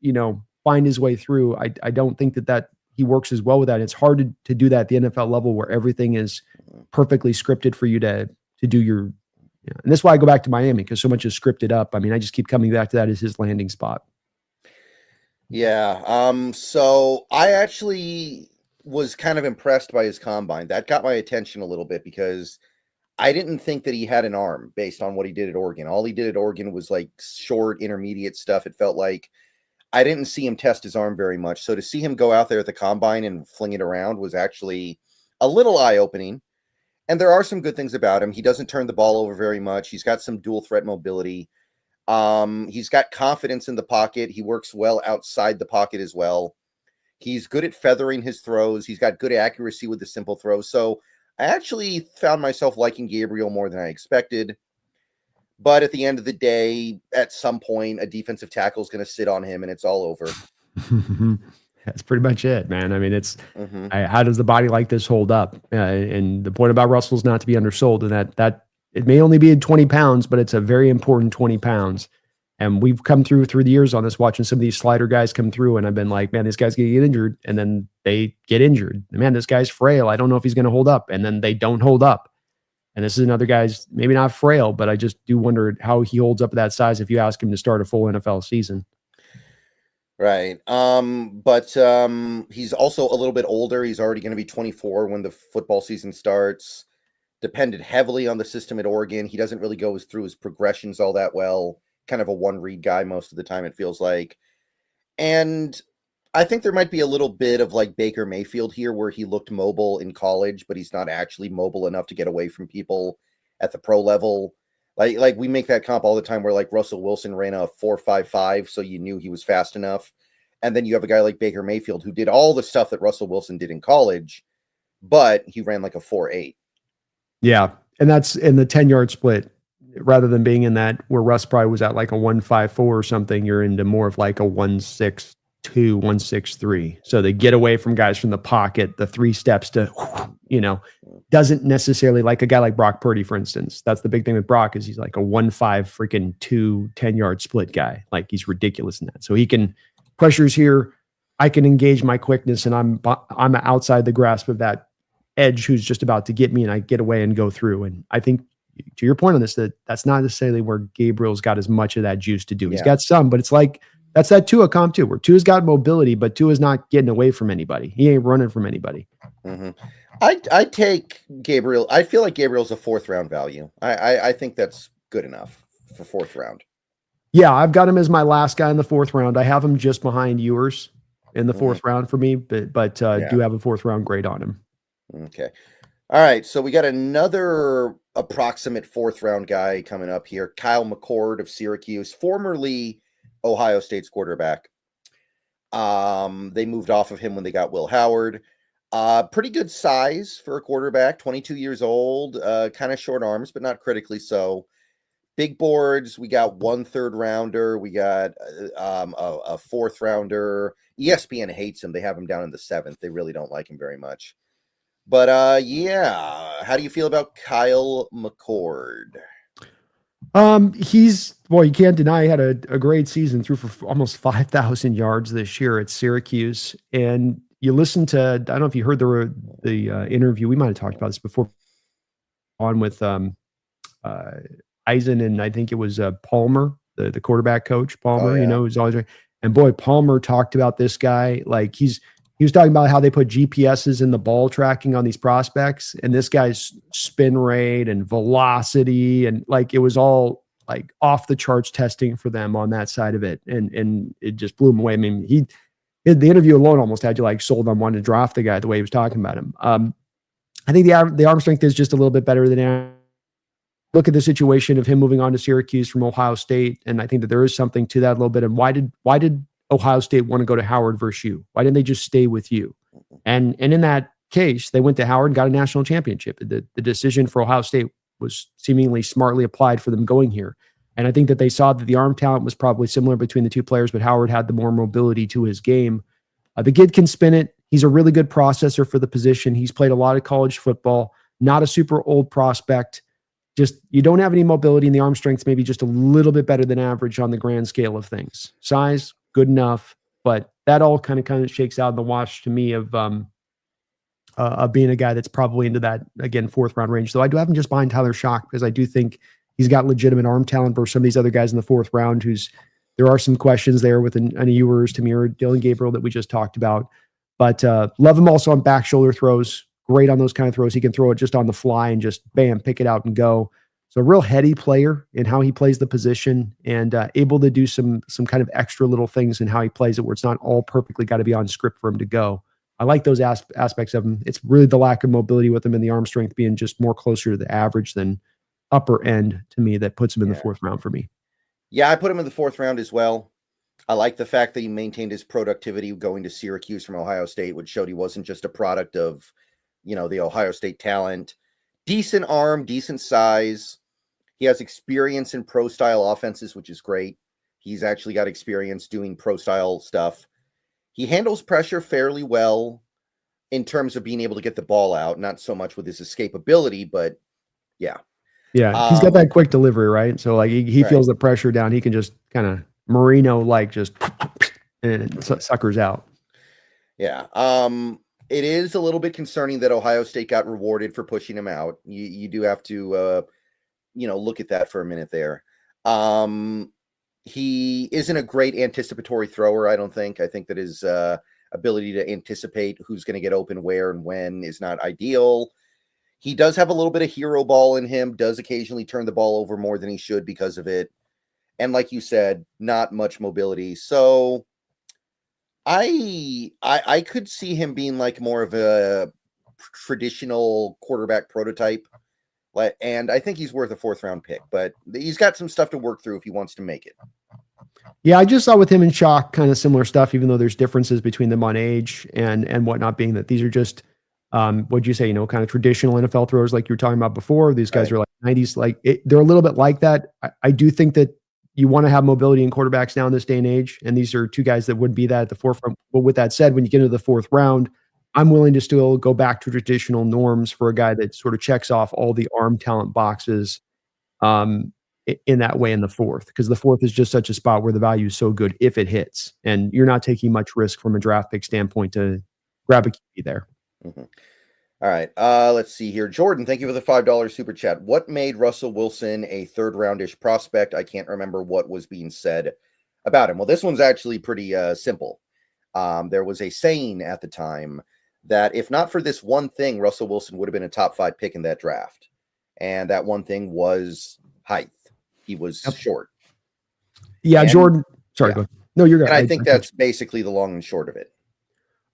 find his way through. I don't think that he works as well with that. It's hard to do that at the NFL level where everything is perfectly scripted for you to do your, and that's why I go back to Miami because so much is scripted up. I mean, I just keep coming back to that as his landing spot. Yeah. So I actually was kind of impressed by his combine. That got my attention a little bit because I didn't think that he had an arm based on what he did at Oregon. All he did at Oregon was like short, intermediate stuff. It felt like I didn't see him test his arm very much. So to see him go out there at the combine and fling it around was actually a little eye-opening. And there are some good things about him. He doesn't turn the ball over very much. He's got some dual threat mobility. He's got confidence in the pocket. He works well outside the pocket as well. He's good at feathering his throws. He's got good accuracy with the simple throws. So I actually found myself liking Gabriel more than I expected. But at the end of the day, at some point, a defensive tackle is going to sit on him and it's all over. That's pretty much it, man. I mean, it's how does the body like this hold up? And the point about Russell is not to be undersold, and that it may only be in 20 pounds, but it's a very important 20 pounds. And we've come through the years on this, watching some of these slider guys come through, and I've been like, man, this guy's going to get injured, and then they get injured. Man, this guy's frail. I don't know if he's going to hold up, and then they don't hold up. And this is another guy's maybe not frail, but I just do wonder how he holds up at that size if you ask him to start a full NFL season. Right. But he's also a little bit older. He's already going to be 24 when the football season starts. Depended heavily on the system at Oregon. He doesn't really go through his progressions all that well. Kind of a one-read guy most of the time, it feels like. And I think there might be a little bit of like Baker Mayfield here where he looked mobile in college, but he's not actually mobile enough to get away from people at the pro level. Like we make that comp all the time where like Russell Wilson ran a 4.55, so you knew he was fast enough. And then you have a guy like Baker Mayfield who did all the stuff that Russell Wilson did in college, but he ran like a 4.8. Yeah. And that's in the 10-yard split. rather than being in that where Russ probably was at like a 1.54 or something, you're into more of like a 1.62, 1.63. So they get away from guys from the pocket, the 3 steps to, doesn't necessarily like a guy like Brock Purdy, for instance. That's the big thing with Brock is he's like a 1.5 freaking 2 10-yard split guy. Like he's ridiculous in that. So he can pressures here. I can engage my quickness and I'm outside the grasp of that edge who's just about to get me and I get away and go through. And I think to your point on this, that's not necessarily where Gabriel's got as much of that juice to do. He's got some, but it's like, that's that Tua comp too, where Tua's got mobility, but Tua's not getting away from anybody. He ain't running from anybody. Mm-hmm. I take Gabriel. I feel like Gabriel's a 4th round value. I think that's good enough for 4th round. Yeah, I've got him as my last guy in the 4th round. I have him just behind Ewers in the 4th round for me, but do have a 4th round grade on him. Okay. All right. So we got another approximate 4th round guy coming up here. Kyle McCord of Syracuse, formerly Ohio State's quarterback. They moved off of him when they got Will Howard. Pretty good size for a quarterback, 22 years old, kind of short arms, but not critically so. Big boards. We got 1 3rd rounder. We got a 4th rounder. ESPN hates him. They have him down in the 7th. They really don't like him very much. But how do you feel about Kyle McCord? You can't deny he had a great season, threw for almost 5,000 yards this year at Syracuse. And you listen to, I don't know if you heard the interview. We might have talked about this before on with Eisen, and I think it was Palmer, the quarterback coach, Palmer, who's always right. And boy, Palmer talked about this guy. Like he was talking about how they put GPSs in the ball tracking on these prospects, and this guy's spin rate and velocity, and like it was all like off the charts testing for them on that side of it. And it just blew him away. I mean, the interview alone almost had you like sold on wanting to draft the guy the way he was talking about him. I think the arm strength is just a little bit better than look at the situation of him moving on to Syracuse from Ohio State. And I think that there is something to that a little bit. And why did Ohio State want to go to Howard versus you? Why didn't they just stay with you? And in that case, they went to Howard and got a national championship. The decision for Ohio State was seemingly smartly applied for them going here. And I think that they saw that the arm talent was probably similar between the two players, but Howard had the more mobility to his game. The kid can spin it. He's a really good processor for the position. He's played a lot of college football, not a super old prospect. Just, you don't have any mobility, and the arm strength's maybe just a little bit better than average on the grand scale of things. Size, good enough, but that all kind of shakes out in the wash to me of being a guy that's probably into that, again, 4th round range. So I do have him just behind Tyler Shuck because I do think he's got legitimate arm talent versus some of these other guys in the 4th round there are some questions there with an Ewers, Tamir, Dylan Gabriel that we just talked about. But love him also on back shoulder throws. Great on those kind of throws. He can throw it just on the fly and just bam, pick it out and go. So a real heady player in how he plays the position and able to do some kind of extra little things in how he plays it where it's not all perfectly got to be on script for him to go. I like those aspects of him. It's really the lack of mobility with him and the arm strength being just more closer to the average than upper end to me that puts him in the 4th round for me. Yeah, I put him in the 4th round as well. I like the fact that he maintained his productivity going to Syracuse from Ohio State, which showed he wasn't just a product of, the Ohio State talent. Decent arm, decent size. He has experience in pro-style offenses, which is great. He's actually got experience doing pro-style stuff. He handles pressure fairly well in terms of being able to get the ball out, not so much with his escapability, but yeah. Yeah, he's got that quick delivery, right? So like he feels the pressure down. He can just kind of Marino-like just and suckers out. Yeah. It is a little bit concerning that Ohio State got rewarded for pushing him out. You do have to, look at that for a minute there. He isn't a great anticipatory thrower, I don't think. I think that his ability to anticipate who's going to get open where and when is not ideal. He does have a little bit of hero ball in him, does occasionally turn the ball over more than he should because of it. And like you said, not much mobility. So I could see him being like more of a traditional quarterback prototype. And I think he's worth a 4th round pick, but he's got some stuff to work through if he wants to make it. Yeah, I just saw with him and Shuck kind of similar stuff, even though there's differences between them on age and whatnot, being that these are just, what'd you say, kind of traditional NFL throwers like you were talking about before. These guys are like 90s. Like they're a little bit like that. I do think that you want to have mobility in quarterbacks now in this day and age. And these are two guys that would be that at the forefront. But with that said, when you get into the fourth round, I'm willing to still go back to traditional norms for a guy that sort of checks off all the arm talent boxes in that way in the fourth, because the fourth is just such a spot where the value is so good if it hits. And you're not taking much risk from a draft pick standpoint to grab a QB there. Mm-hmm. All right. Let's see here. Jordan, thank you for the $5 super chat. What made Russell Wilson a third roundish prospect? I can't remember what was being said about him. Well, this one's actually pretty simple. There was a saying at the time that if not for this one thing, Russell Wilson would have been a top 5 pick in that draft. And that one thing was height. He was short. Yeah, and, Jordan. Sorry, go ahead. No, you're good. And I think that's basically the long and short of it.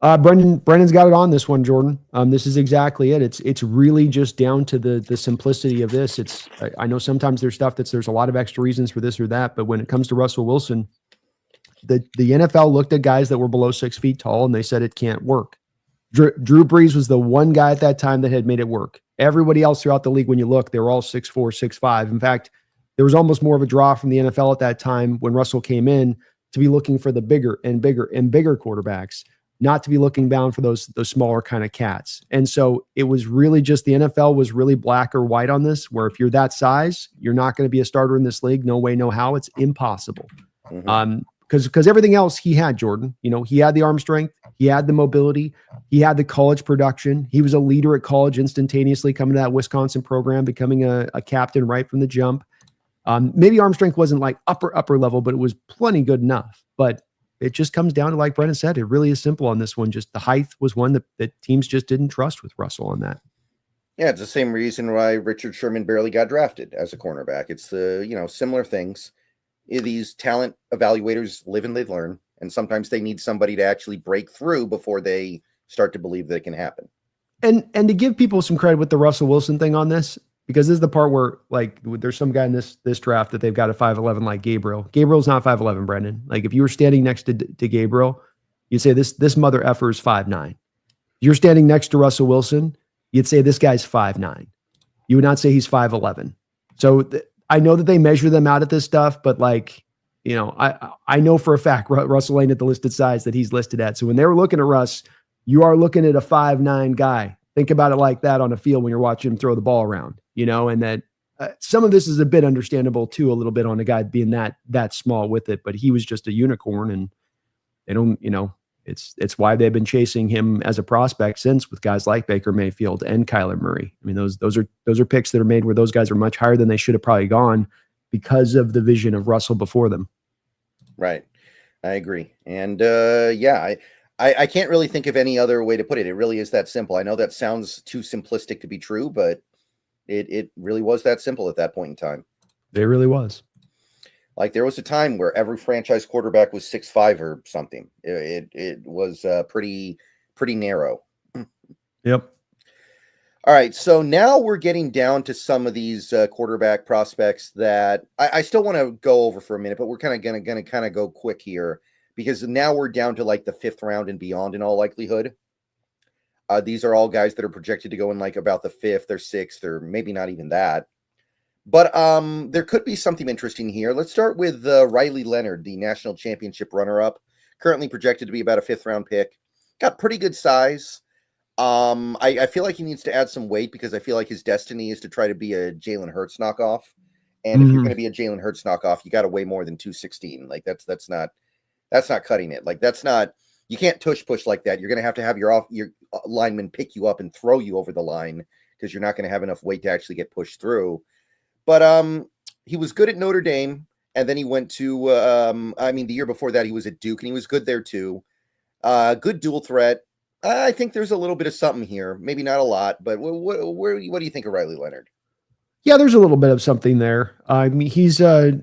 Brendan's got it on this one, Jordan. This is exactly it. It's really just down to the simplicity of this. I know sometimes there's stuff there's a lot of extra reasons for this or that, but when it comes to Russell Wilson, the NFL looked at guys that were below 6 feet tall and they said it can't work. Drew Brees was the one guy at that time that had made it work. Everybody else throughout the league, when you look, they were all 6'4", 6'5". In fact, there was almost more of a draw from the NFL at that time when Russell came in to be looking for the bigger and bigger and bigger quarterbacks, not to be looking down for those smaller kind of cats. And so it was really just the NFL was really black or white on this, where if you're that size, you're not going to be a starter in this league. No way, no how. It's impossible. Mm-hmm. Because everything else he had, Jordan, he had the arm strength, he had the mobility, he had the college production. He was a leader at college instantaneously coming to that Wisconsin program, becoming a captain right from the jump. Maybe arm strength wasn't like upper level, but it was plenty good enough. But it just comes down to, like Brendan said, it really is simple on this one. Just the height was one that teams just didn't trust with Russell on that. Yeah, it's the same reason why Richard Sherman barely got drafted as a cornerback. It's the, similar things. These talent evaluators live and they learn, and sometimes they need somebody to actually break through before they start to believe that it can happen. And to give people some credit with the Russell Wilson thing on this, because this is the part where, like, there's some guy in this draft that they've got a 5'11" like Gabriel. Gabriel's not 5'11", Brendan. Like, if you were standing next to Gabriel, you'd say this mother effer is 5'9". You're standing next to Russell Wilson, you'd say this guy's 5'9". You would not say he's 5'11". So I know that they measure them out at this stuff, but like, I know for a fact Russell ain't at the listed size that he's listed at. So when they were looking at Russ, you are looking at a 5'9" guy. Think about it like that on a field when you're watching him throw the ball around, and that some of this is a bit understandable too, a little bit on a guy being that small with it, but he was just a unicorn, and they don't, it's why they've been chasing him as a prospect since, with guys like Baker Mayfield and Kyler Murray. I mean, those are picks that are made where those guys are much higher than they should have probably gone because of the vision of Russell before them. Right. I agree. And I can't really think of any other way to put it. It really is that simple. I know that sounds too simplistic to be true, but it really was that simple at that point in time. It really was. Like, there was a time where every franchise quarterback was 6'5" or something. It was pretty narrow. Yep. All right, so now we're getting down to some of these quarterback prospects that I still want to go over for a minute, but we're kind of gonna go quick here, because now we're down to like the 5th round and beyond in all likelihood. These are all guys that are projected to go in like about the 5th or 6th, or maybe not even that. But there could be something interesting here. Let's start with Riley Leonard, the national championship runner-up, currently projected to be about a 5th round pick. Got pretty good size. I feel like he needs to add some weight, because I feel like his destiny is to try to be a Jalen Hurts knockoff. And if you're going to be a Jalen Hurts knockoff, you got to weigh more than 216. Like, that's not cutting it. Like, you can't tush push like that. You're going to have your lineman pick you up and throw you over the line, because you're not going to have enough weight to actually get pushed through. But he was good at Notre Dame, and then he went to the year before that he was at Duke, and he was good there too. Good dual threat. I think there's a little bit of something here, maybe not a lot, but what do you think of Riley Leonard? Yeah, there's a little bit of something there. I mean, he's a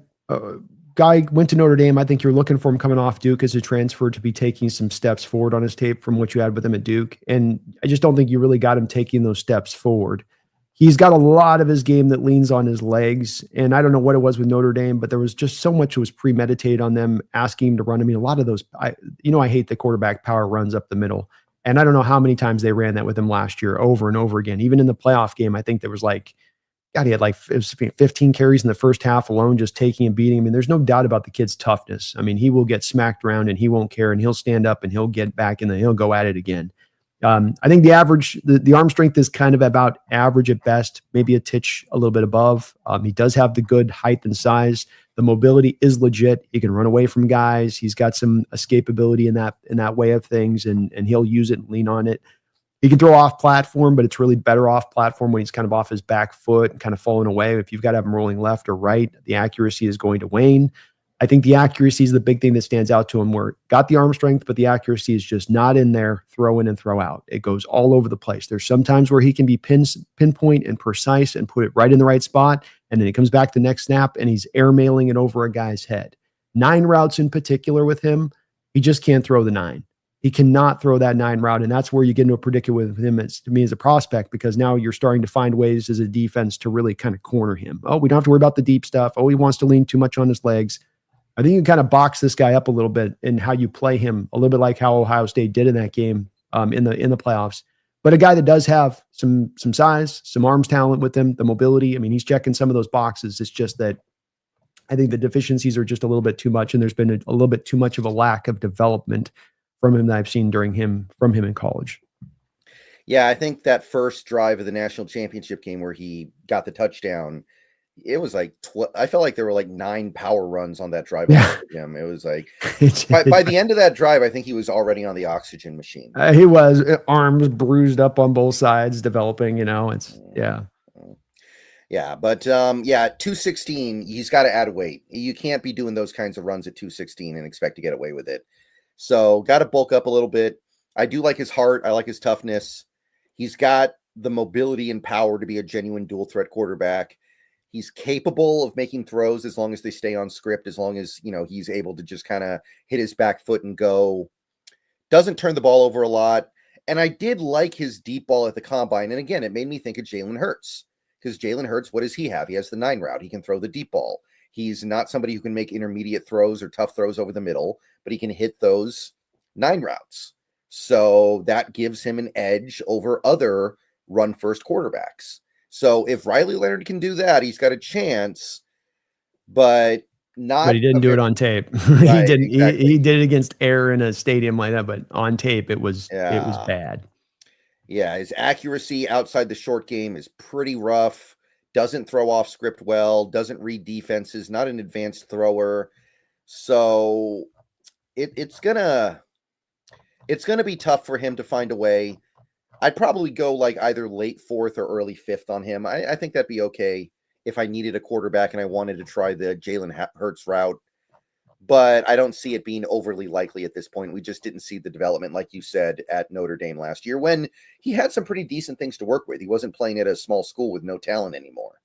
guy, went to Notre Dame. I think you're looking for him coming off Duke as a transfer to be taking some steps forward on his tape from what you had with him at Duke, and I just don't think you really got him taking those steps forward. He's got a lot of his game that leans on his legs, and I don't know what it was with Notre Dame, but there was just so much that was premeditated on them asking him to run. I mean, a lot of those, I hate the quarterback power runs up the middle, and I don't know how many times they ran that with him last year over and over again. Even in the playoff game, I think there was like God, he had like 15 carries in the first half alone, just taking and beating. I mean, there's no doubt about the kid's toughness. I mean, he will get smacked around and he won't care, and he'll stand up and he'll get back and then he'll go at it again. I think the average, the arm strength is kind of about average at best, maybe a titch a little bit above. He does have the good height and size. The mobility is legit. He can run away from guys. He's got some escapability in that way of things, and he'll use it and lean on it. He can throw off platform, but it's really better off platform when he's kind of off his back foot and kind of falling away. If you've got to have him rolling left or right, the accuracy is going to wane. I think the accuracy is the big thing that stands out to him, where got the arm strength, but the accuracy is just not in there, throw in and throw out. It goes all over the place. There's some times where he can be pinpoint and precise and put it right in the right spot, and then he comes back the next snap and he's airmailing it over a guy's head. 9 routes in particular with him, he just can't throw the 9. He cannot throw that 9 route, and that's where you get into a predicament with him, to me, as a prospect, because now you're starting to find ways as a defense to really kind of corner him. Oh, we don't have to worry about the deep stuff. Oh, he wants to lean too much on his legs. I think you can kind of box this guy up a little bit in how you play him, a little bit like how Ohio State did in that game in the playoffs. But a guy that does have some size, some arms talent with him, the mobility. I mean, he's checking some of those boxes. It's just that I think the deficiencies are just a little bit too much, and there's been a little bit too much of a lack of development from him that I've seen from him in college. Yeah, I think that first drive of the national championship game where he got the touchdown, it was like I felt like there were like 9 power runs on that drive. Yeah. Him. It was like by the end of that drive, I think he was already on the oxygen machine. He was, arms bruised up on both sides, developing. It's Yeah, but 216, he's got to add weight. You can't be doing those kinds of runs at 216 and expect to get away with it. So got to bulk up a little bit. I do like his heart. I like his toughness. He's got the mobility and power to be a genuine dual threat quarterback. He's capable of making throws as long as they stay on script, as long as, he's able to just kind of hit his back foot and go. Doesn't turn the ball over a lot. And I did like his deep ball at the combine. And again, it made me think of Jalen Hurts, because Jalen Hurts, what does he have? He has the 9 route. He can throw the deep ball. He's not somebody who can make intermediate throws or tough throws over the middle, but he can hit those 9 routes. So that gives him an edge over other run-first quarterbacks. So if Riley Leonard can do that, he's got a chance, but not. But he didn't do it on tape. Right, he didn't. exactly. He did it against air in a stadium like that, but on tape it was bad. Yeah, his accuracy outside the short game is pretty rough. Doesn't throw off script well. Doesn't read defenses. Not an advanced thrower. So it's gonna be tough for him to find a way. I'd probably go like either late 4th or early 5th on him. I think that'd be okay if I needed a quarterback and I wanted to try the Jalen Hurts route. But I don't see it being overly likely at this point. We just didn't see the development, like you said, at Notre Dame last year, when he had some pretty decent things to work with. He wasn't playing at a small school with no talent anymore.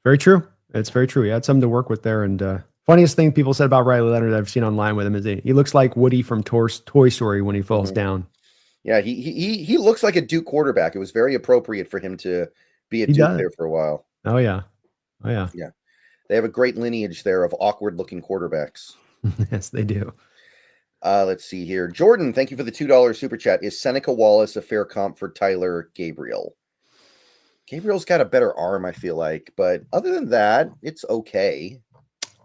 Very true. It's very true. He had something to work with there. And funniest thing people said about Riley Leonard I've seen online with him is he looks like Woody from Toy Story when he falls down. Yeah, he looks like a Duke quarterback. It was very appropriate for him to be a Duke there for a while. Oh, yeah. Yeah. They have a great lineage there of awkward-looking quarterbacks. Yes, they do. Let's see here. Jordan, thank you for the $2 super chat. Is Seneca Wallace a fair comp for Tyler Gabriel? Gabriel's got a better arm, I feel like. But other than that, it's okay.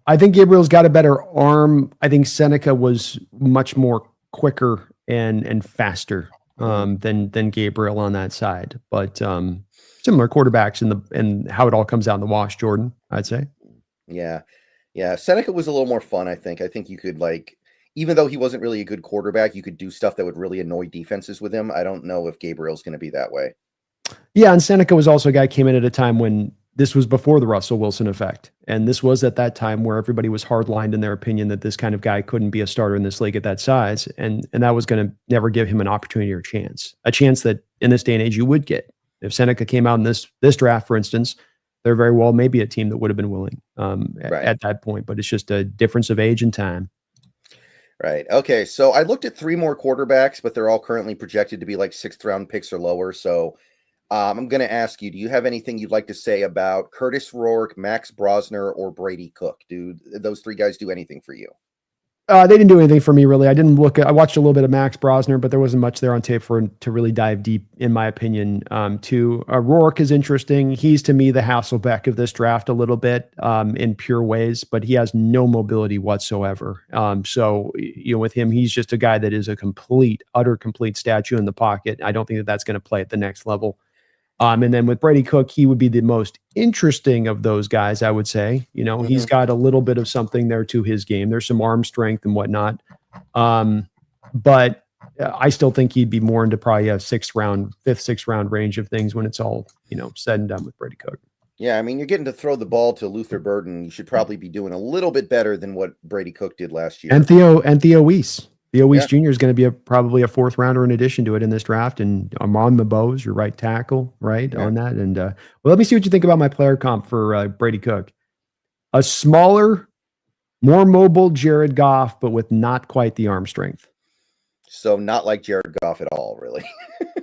I think Gabriel's got a better arm. I think Seneca was much more quicker and faster than Gabriel on that side. But similar quarterbacks and how it all comes out in the wash, Jordan, I'd say. Yeah. Seneca was a little more fun, I think. I think you could, even though he wasn't really a good quarterback, you could do stuff that would really annoy defenses with him. I don't know if Gabriel's going to be that way. Yeah, and Seneca was also a guy who came in at a time when this was before the Russell Wilson effect. And this was at that time where everybody was hardlined in their opinion that this kind of guy couldn't be a starter in this league at that size. And that was going to never give him an opportunity or a chance that in this day and age you would get. If Seneca came out in this draft, for instance, there very well may be a team that would have been willing at that point, but it's just a difference of age and time. Right. Okay. So I looked at 3 more quarterbacks, but they're all currently projected to be like 6th round picks or lower. So I'm going to ask you, do you have anything you'd like to say about Curtis Rourke, Max Brosner, or Brady Cook? Do those 3 guys do anything for you? They didn't do anything for me, really. I watched a little bit of Max Brosner, but there wasn't much there on tape to really dive deep, in my opinion. Rourke is interesting. He's, to me, the Hasselbeck of this draft a little bit in pure ways, but he has no mobility whatsoever. So, with him, he's just a guy that is a utter complete statue in the pocket. I don't think that that's going to play at the next level. And then with Brady Cook, he would be the most interesting of those guys, I would say. He's got a little bit of something there to his game. There's some arm strength and whatnot. But I still think he'd be more into probably a fifth, sixth round range of things when it's all, said and done with Brady Cook. Yeah, I mean, you're getting to throw the ball to Luther Burden. You should probably be doing a little bit better than what Brady Cook did last year. And Theo Weiss. Theo Weiss Jr. is going to be probably a fourth rounder in addition to it in this draft. And I'm on the Bows, your right tackle, right, on that. And well, let me see what you think about my player comp for Brady Cook. A smaller, more mobile Jared Goff, but with not quite the arm strength. So not like Jared Goff at all, really.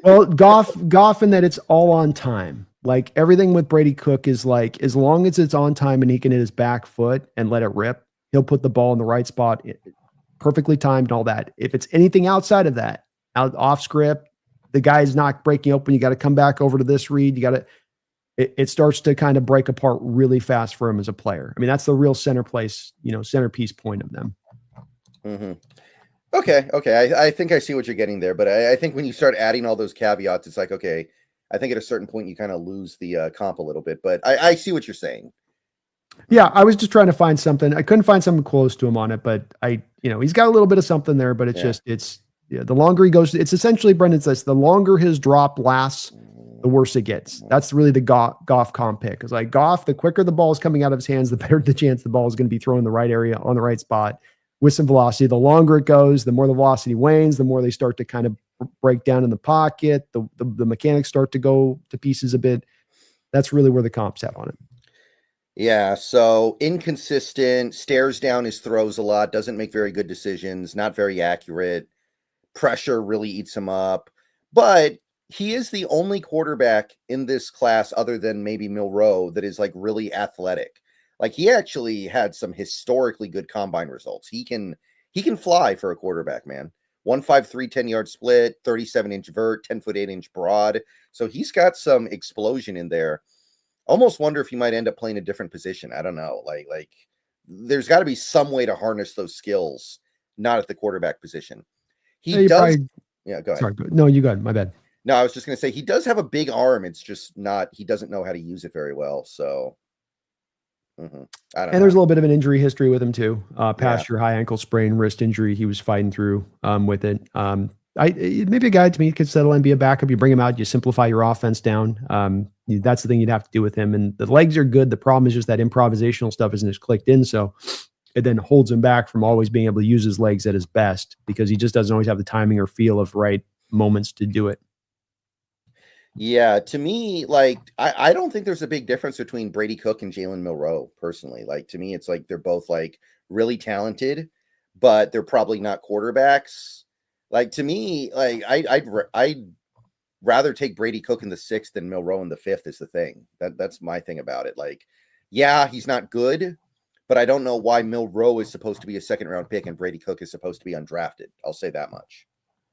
Well, Goff in that it's all on time. Like everything with Brady Cook is like, as long as it's on time and he can hit his back foot and let it rip, he'll put the ball in the right spot. Perfectly timed and all that. If it's anything outside of that, off script, the guy's not breaking open. You got to come back over to this read. It starts to kind of break apart really fast for him as a player. I mean, that's the real centerpiece point of them. Mm-hmm. Okay. I think I see what you're getting there, but I think when you start adding all those caveats, it's like, okay, I think at a certain point you kind of lose the comp a little bit, but I see what you're saying. Yeah, I was just trying to find something. I couldn't find something close to him on it, but he's got a little bit of something there, but it's the longer he goes, it's essentially, Brendan says, the longer his drop lasts, the worse it gets. That's really the Goff comp pick. It's like Goff, the quicker the ball is coming out of his hands, the better the chance the ball is going to be thrown in the right area on the right spot with some velocity. The longer it goes, the more the velocity wanes, the more they start to kind of break down in the pocket. The mechanics start to go to pieces a bit. That's really where the comp's at on it. Yeah, so inconsistent, stares down his throws a lot, doesn't make very good decisions, not very accurate. Pressure really eats him up. But he is the only quarterback in this class, other than maybe Milroe, that is like really athletic. Like he actually had some historically good combine results. He can fly for a quarterback, man. 1.53 10-yard split, 37-inch vert, 10-foot 8-inch broad. So he's got some explosion in there. Almost wonder if he might end up playing a different position. I don't know. Like there's got to be some way to harness those skills, go ahead. Go ahead. Sorry, no, you go ahead. My bad. No, I was just going to say he does have a big arm. It's just he doesn't know how to use it very well. So I don't know. There's a little bit of an injury history with him too. Past your high ankle sprain, wrist injury, he was fighting through with it. Maybe a guy to me could settle and be a backup. You bring him out, you simplify your offense down. That's the thing you'd have to do with him. And the legs are good. The problem is just that improvisational stuff isn't as clicked in. So it then holds him back from always being able to use his legs at his best because he just doesn't always have the timing or feel of right moments to do it. Yeah, to me, like, I don't think there's a big difference between Brady Cook and Jaylen Milroe, personally. Like, to me, it's like they're both, like, really talented, but they're probably not quarterbacks. Like, to me, like, I'd rather take Brady Cook in the 6th than Milroe in the 5th is the thing. That's my thing about it. Like, yeah, he's not good, but I don't know why Milroe is supposed to be a second-round pick and Brady Cook is supposed to be undrafted. I'll say that much.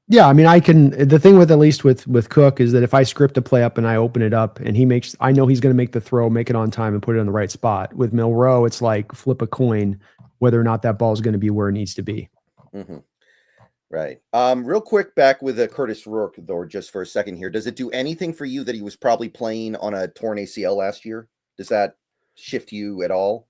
Yeah, I mean, the thing with, at least with Cook, is that if I script a play up and I open it up and I know he's going to make the throw, make it on time and put it in the right spot. With Milroe, it's like flip a coin, whether or not that ball is going to be where it needs to be. Mm-hmm. Right. Real quick, back with Curtis Rourke, though, just for a second here. Does it do anything for you that he was probably playing on a torn ACL last year? Does that shift you at all?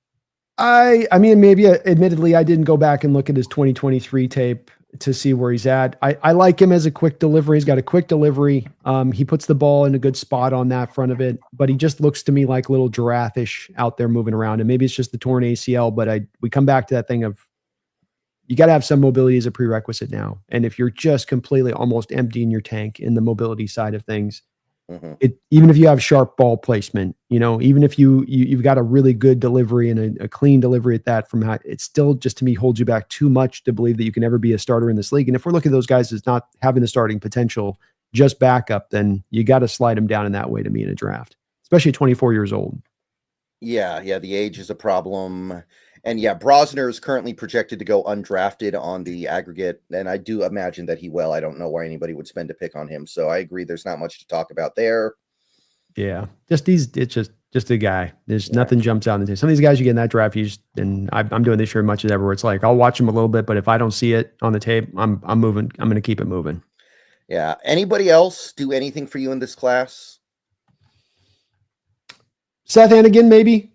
I mean, maybe admittedly, I didn't go back and look at his 2023 tape to see where he's at. I like him as a quick delivery. He's got a quick delivery. He puts the ball in a good spot on that front of it, but he just looks to me like a little giraffe-ish out there moving around. And maybe it's just the torn ACL, but we come back to that thing of you got to have some mobility as a prerequisite now. And if you're just completely almost emptying your tank in the mobility side of things, even if you have sharp ball placement, even if you've got a really good delivery and a clean delivery at that, it still just to me holds you back too much to believe that you can ever be a starter in this league. And if we're looking at those guys as not having the starting potential, just backup, then you got to slide them down in that way to me in a draft, especially at 24 years old. Yeah. The age is a problem. And yeah, Brosner is currently projected to go undrafted on the aggregate, and I do imagine that he will. I don't know why anybody would spend a pick on him, so I agree. There's not much to talk about there. Yeah, it's just a guy. There's nothing jumps out. Some of these guys you get in that draft, and I'm doing this year as much as ever. Where it's like I'll watch them a little bit, but if I don't see it on the tape, I'm moving. I'm going to keep it moving. Yeah. Anybody else do anything for you in this class? Seth Hannigan, maybe.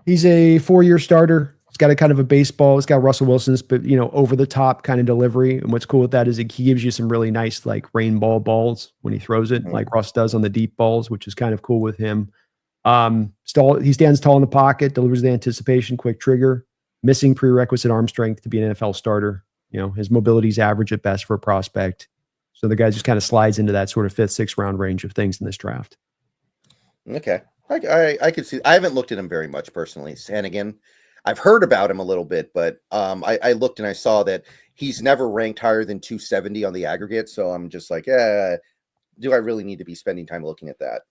He's a 4-year starter. He's got a kind of a baseball. It's got Russell Wilson's, but over the top kind of delivery. And what's cool with that is he gives you some really nice like rainbow balls when he throws it, like Russ does on the deep balls, which is kind of cool with him. He stands tall in the pocket, delivers the anticipation, quick trigger, missing prerequisite arm strength to be an NFL starter. His mobility is average at best for a prospect. So the guy just kind of slides into that sort of 5th, 6th round range of things in this draft. Okay. I could see. I haven't looked at him very much personally. Hannigan, I've heard about him a little bit, but I looked and I saw that he's never ranked higher than 270 on the aggregate. So I'm just like, do I really need to be spending time looking at that?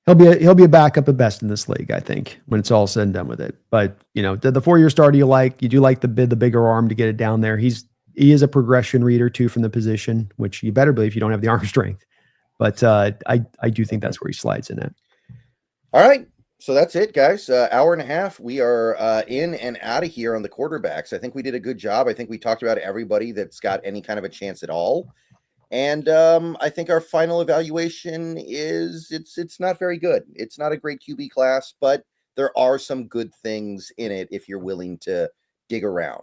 He'll be a backup at best in this league, I think, when it's all said and done with it. But the 4-year starter you do like the bigger arm to get it down there. He is a progression reader too from the position, which you better believe you don't have the arm strength. But I do think that's where he slides in at. All right. So that's it, guys. Hour and a half. We are in and out of here on the quarterbacks. I think we did a good job. I think we talked about everybody that's got any kind of a chance at all. And I think our final evaluation is it's not very good. It's not a great QB class, but there are some good things in it if you're willing to dig around.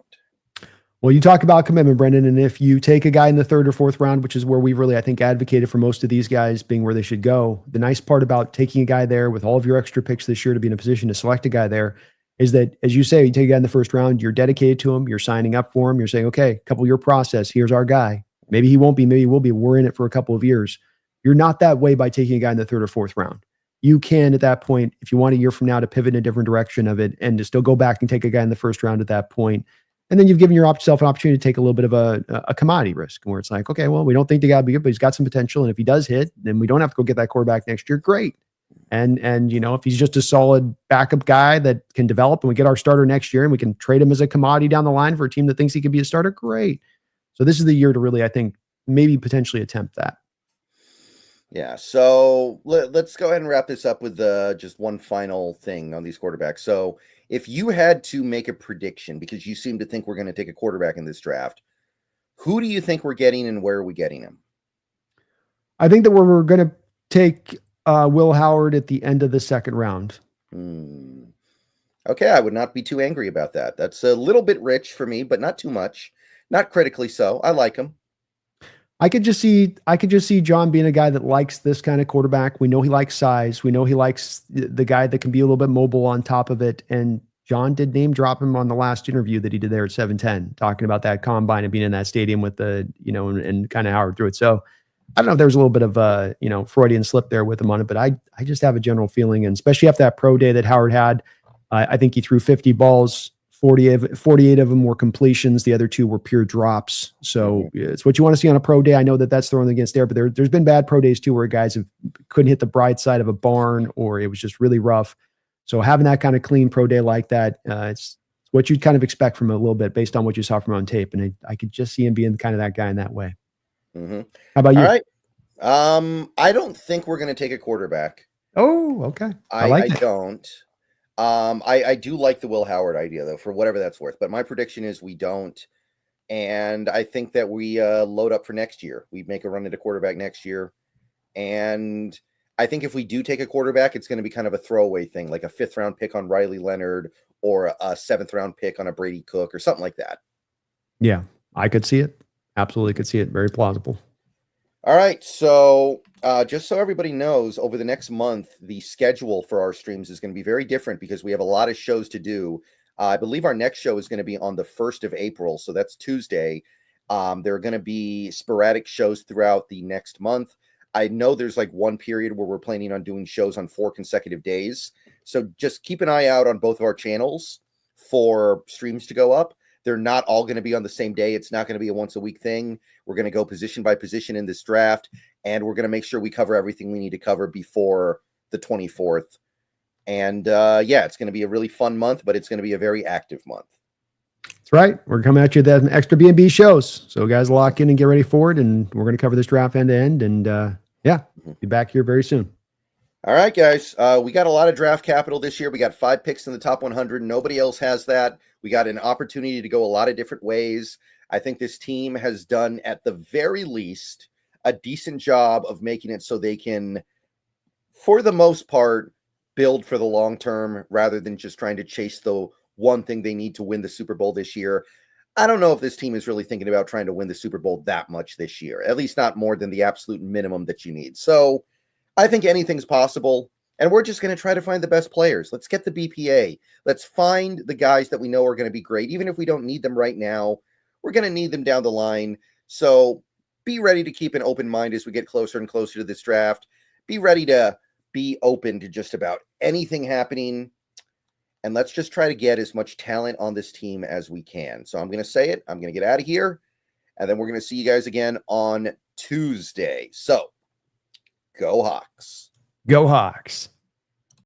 Well, you talk about commitment, Brendan, and if you take a guy in the 3rd or 4th round, which is where we really, I think, advocated for most of these guys being where they should go, the nice part about taking a guy there with all of your extra picks this year to be in a position to select a guy there is that, as you say, you take a guy in the 1st round, you're dedicated to him, you're signing up for him, you're saying, okay, couple-year process, here's our guy. Maybe he won't be, maybe he will be. We're in it for a couple of years. You're not that way by taking a guy in the 3rd or 4th round. You can, at that point, if you want a year from now to pivot in a different direction of it and to still go back and take a guy in the 1st round at that point. And then you've given yourself an opportunity to take a little bit of a commodity risk where it's like, okay, well, we don't think the guy will be good, but he's got some potential. And if he does hit, then we don't have to go get that quarterback next year. Great. And if he's just a solid backup guy that can develop and we get our starter next year and we can trade him as a commodity down the line for a team that thinks he could be a starter, great. So this is the year to really, I think, maybe potentially attempt that. Yeah. So let's go ahead and wrap this up with just one final thing on these quarterbacks. So if you had to make a prediction, because you seem to think we're going to take a quarterback in this draft, who do you think we're getting and where are we getting him? I think that we're going to take Will Howard at the end of the 2nd round. Okay. I would not be too angry about that. That's a little bit rich for me, but not too much. Not critically so. I like him. I could just see John being a guy that likes this kind of quarterback. We know he likes size. We know he likes the guy that can be a little bit mobile on top of it. And John did name drop him on the last interview that he did there at 710, talking about that combine and being in that stadium with the, and kind of Howard through it. So I don't know if there's a little bit of Freudian slip there with him on it, but I just have a general feeling, and especially after that pro day that Howard had, I think he threw 50 balls. 48 of them were completions. The other 2 were pure drops. So it's what you want to see on a pro day. I know that that's thrown against there, but there's been bad pro days too, where guys couldn't hit the bright side of a barn or it was just really rough. So having that kind of clean pro day like that, it's what you'd kind of expect from him a little bit based on what you saw from him on tape. And I could just see him being kind of that guy in that way. Mm-hmm. How about you? All right. I don't think we're going to take a quarterback. Oh, okay. I don't. I do like the Will Howard idea, though, for whatever that's worth. But my prediction is we don't. And I think that we load up for next year. We make a run at a quarterback next year. And I think if we do take a quarterback, it's going to be kind of a throwaway thing, like a 5th round pick on Riley Leonard or a 7th round pick on a Brady Cook or something like that. Yeah, I could see it. Absolutely could see it. Very plausible. All right. So just so everybody knows, over the next month, the schedule for our streams is going to be very different because we have a lot of shows to do. I believe our next show is going to be on the 1st of April. So that's Tuesday. There are going to be sporadic shows throughout the next month. I know there's like one period where we're planning on doing shows on 4 consecutive days. So just keep an eye out on both of our channels for streams to go up. They're not all going to be on the same day. It's not going to be a once a week thing. We're going to go position by position in this draft, and we're going to make sure we cover everything we need to cover before the 24th. And yeah, it's going to be a really fun month, but it's going to be a very active month. That's right. We're coming at you with that extra B&B shows. So guys, lock in and get ready for it. And we're going to cover this draft end to end. And yeah, be back here very soon. All right, guys. We got a lot of draft capital this year. We got 5 picks in the top 100. Nobody else has that. We got an opportunity to go a lot of different ways. I think this team has done, at the very least, a decent job of making it so they can, for the most part, build for the long term rather than just trying to chase the one thing they need to win the Super Bowl this year. I don't know if this team is really thinking about trying to win the Super Bowl that much this year, at least not more than the absolute minimum that you need. So I think anything's possible, and we're just going to try to find the best players. Let's get the BPA. Let's find the guys that we know are going to be great. Even if we don't need them right now, we're going to need them down the line. So be ready to keep an open mind as we get closer and closer to this draft. Be ready to be open to just about anything happening. And let's just try to get as much talent on this team as we can. So I'm going to say it. I'm going to get out of here. And then we're going to see you guys again on Tuesday. So go Hawks. Go Hawks.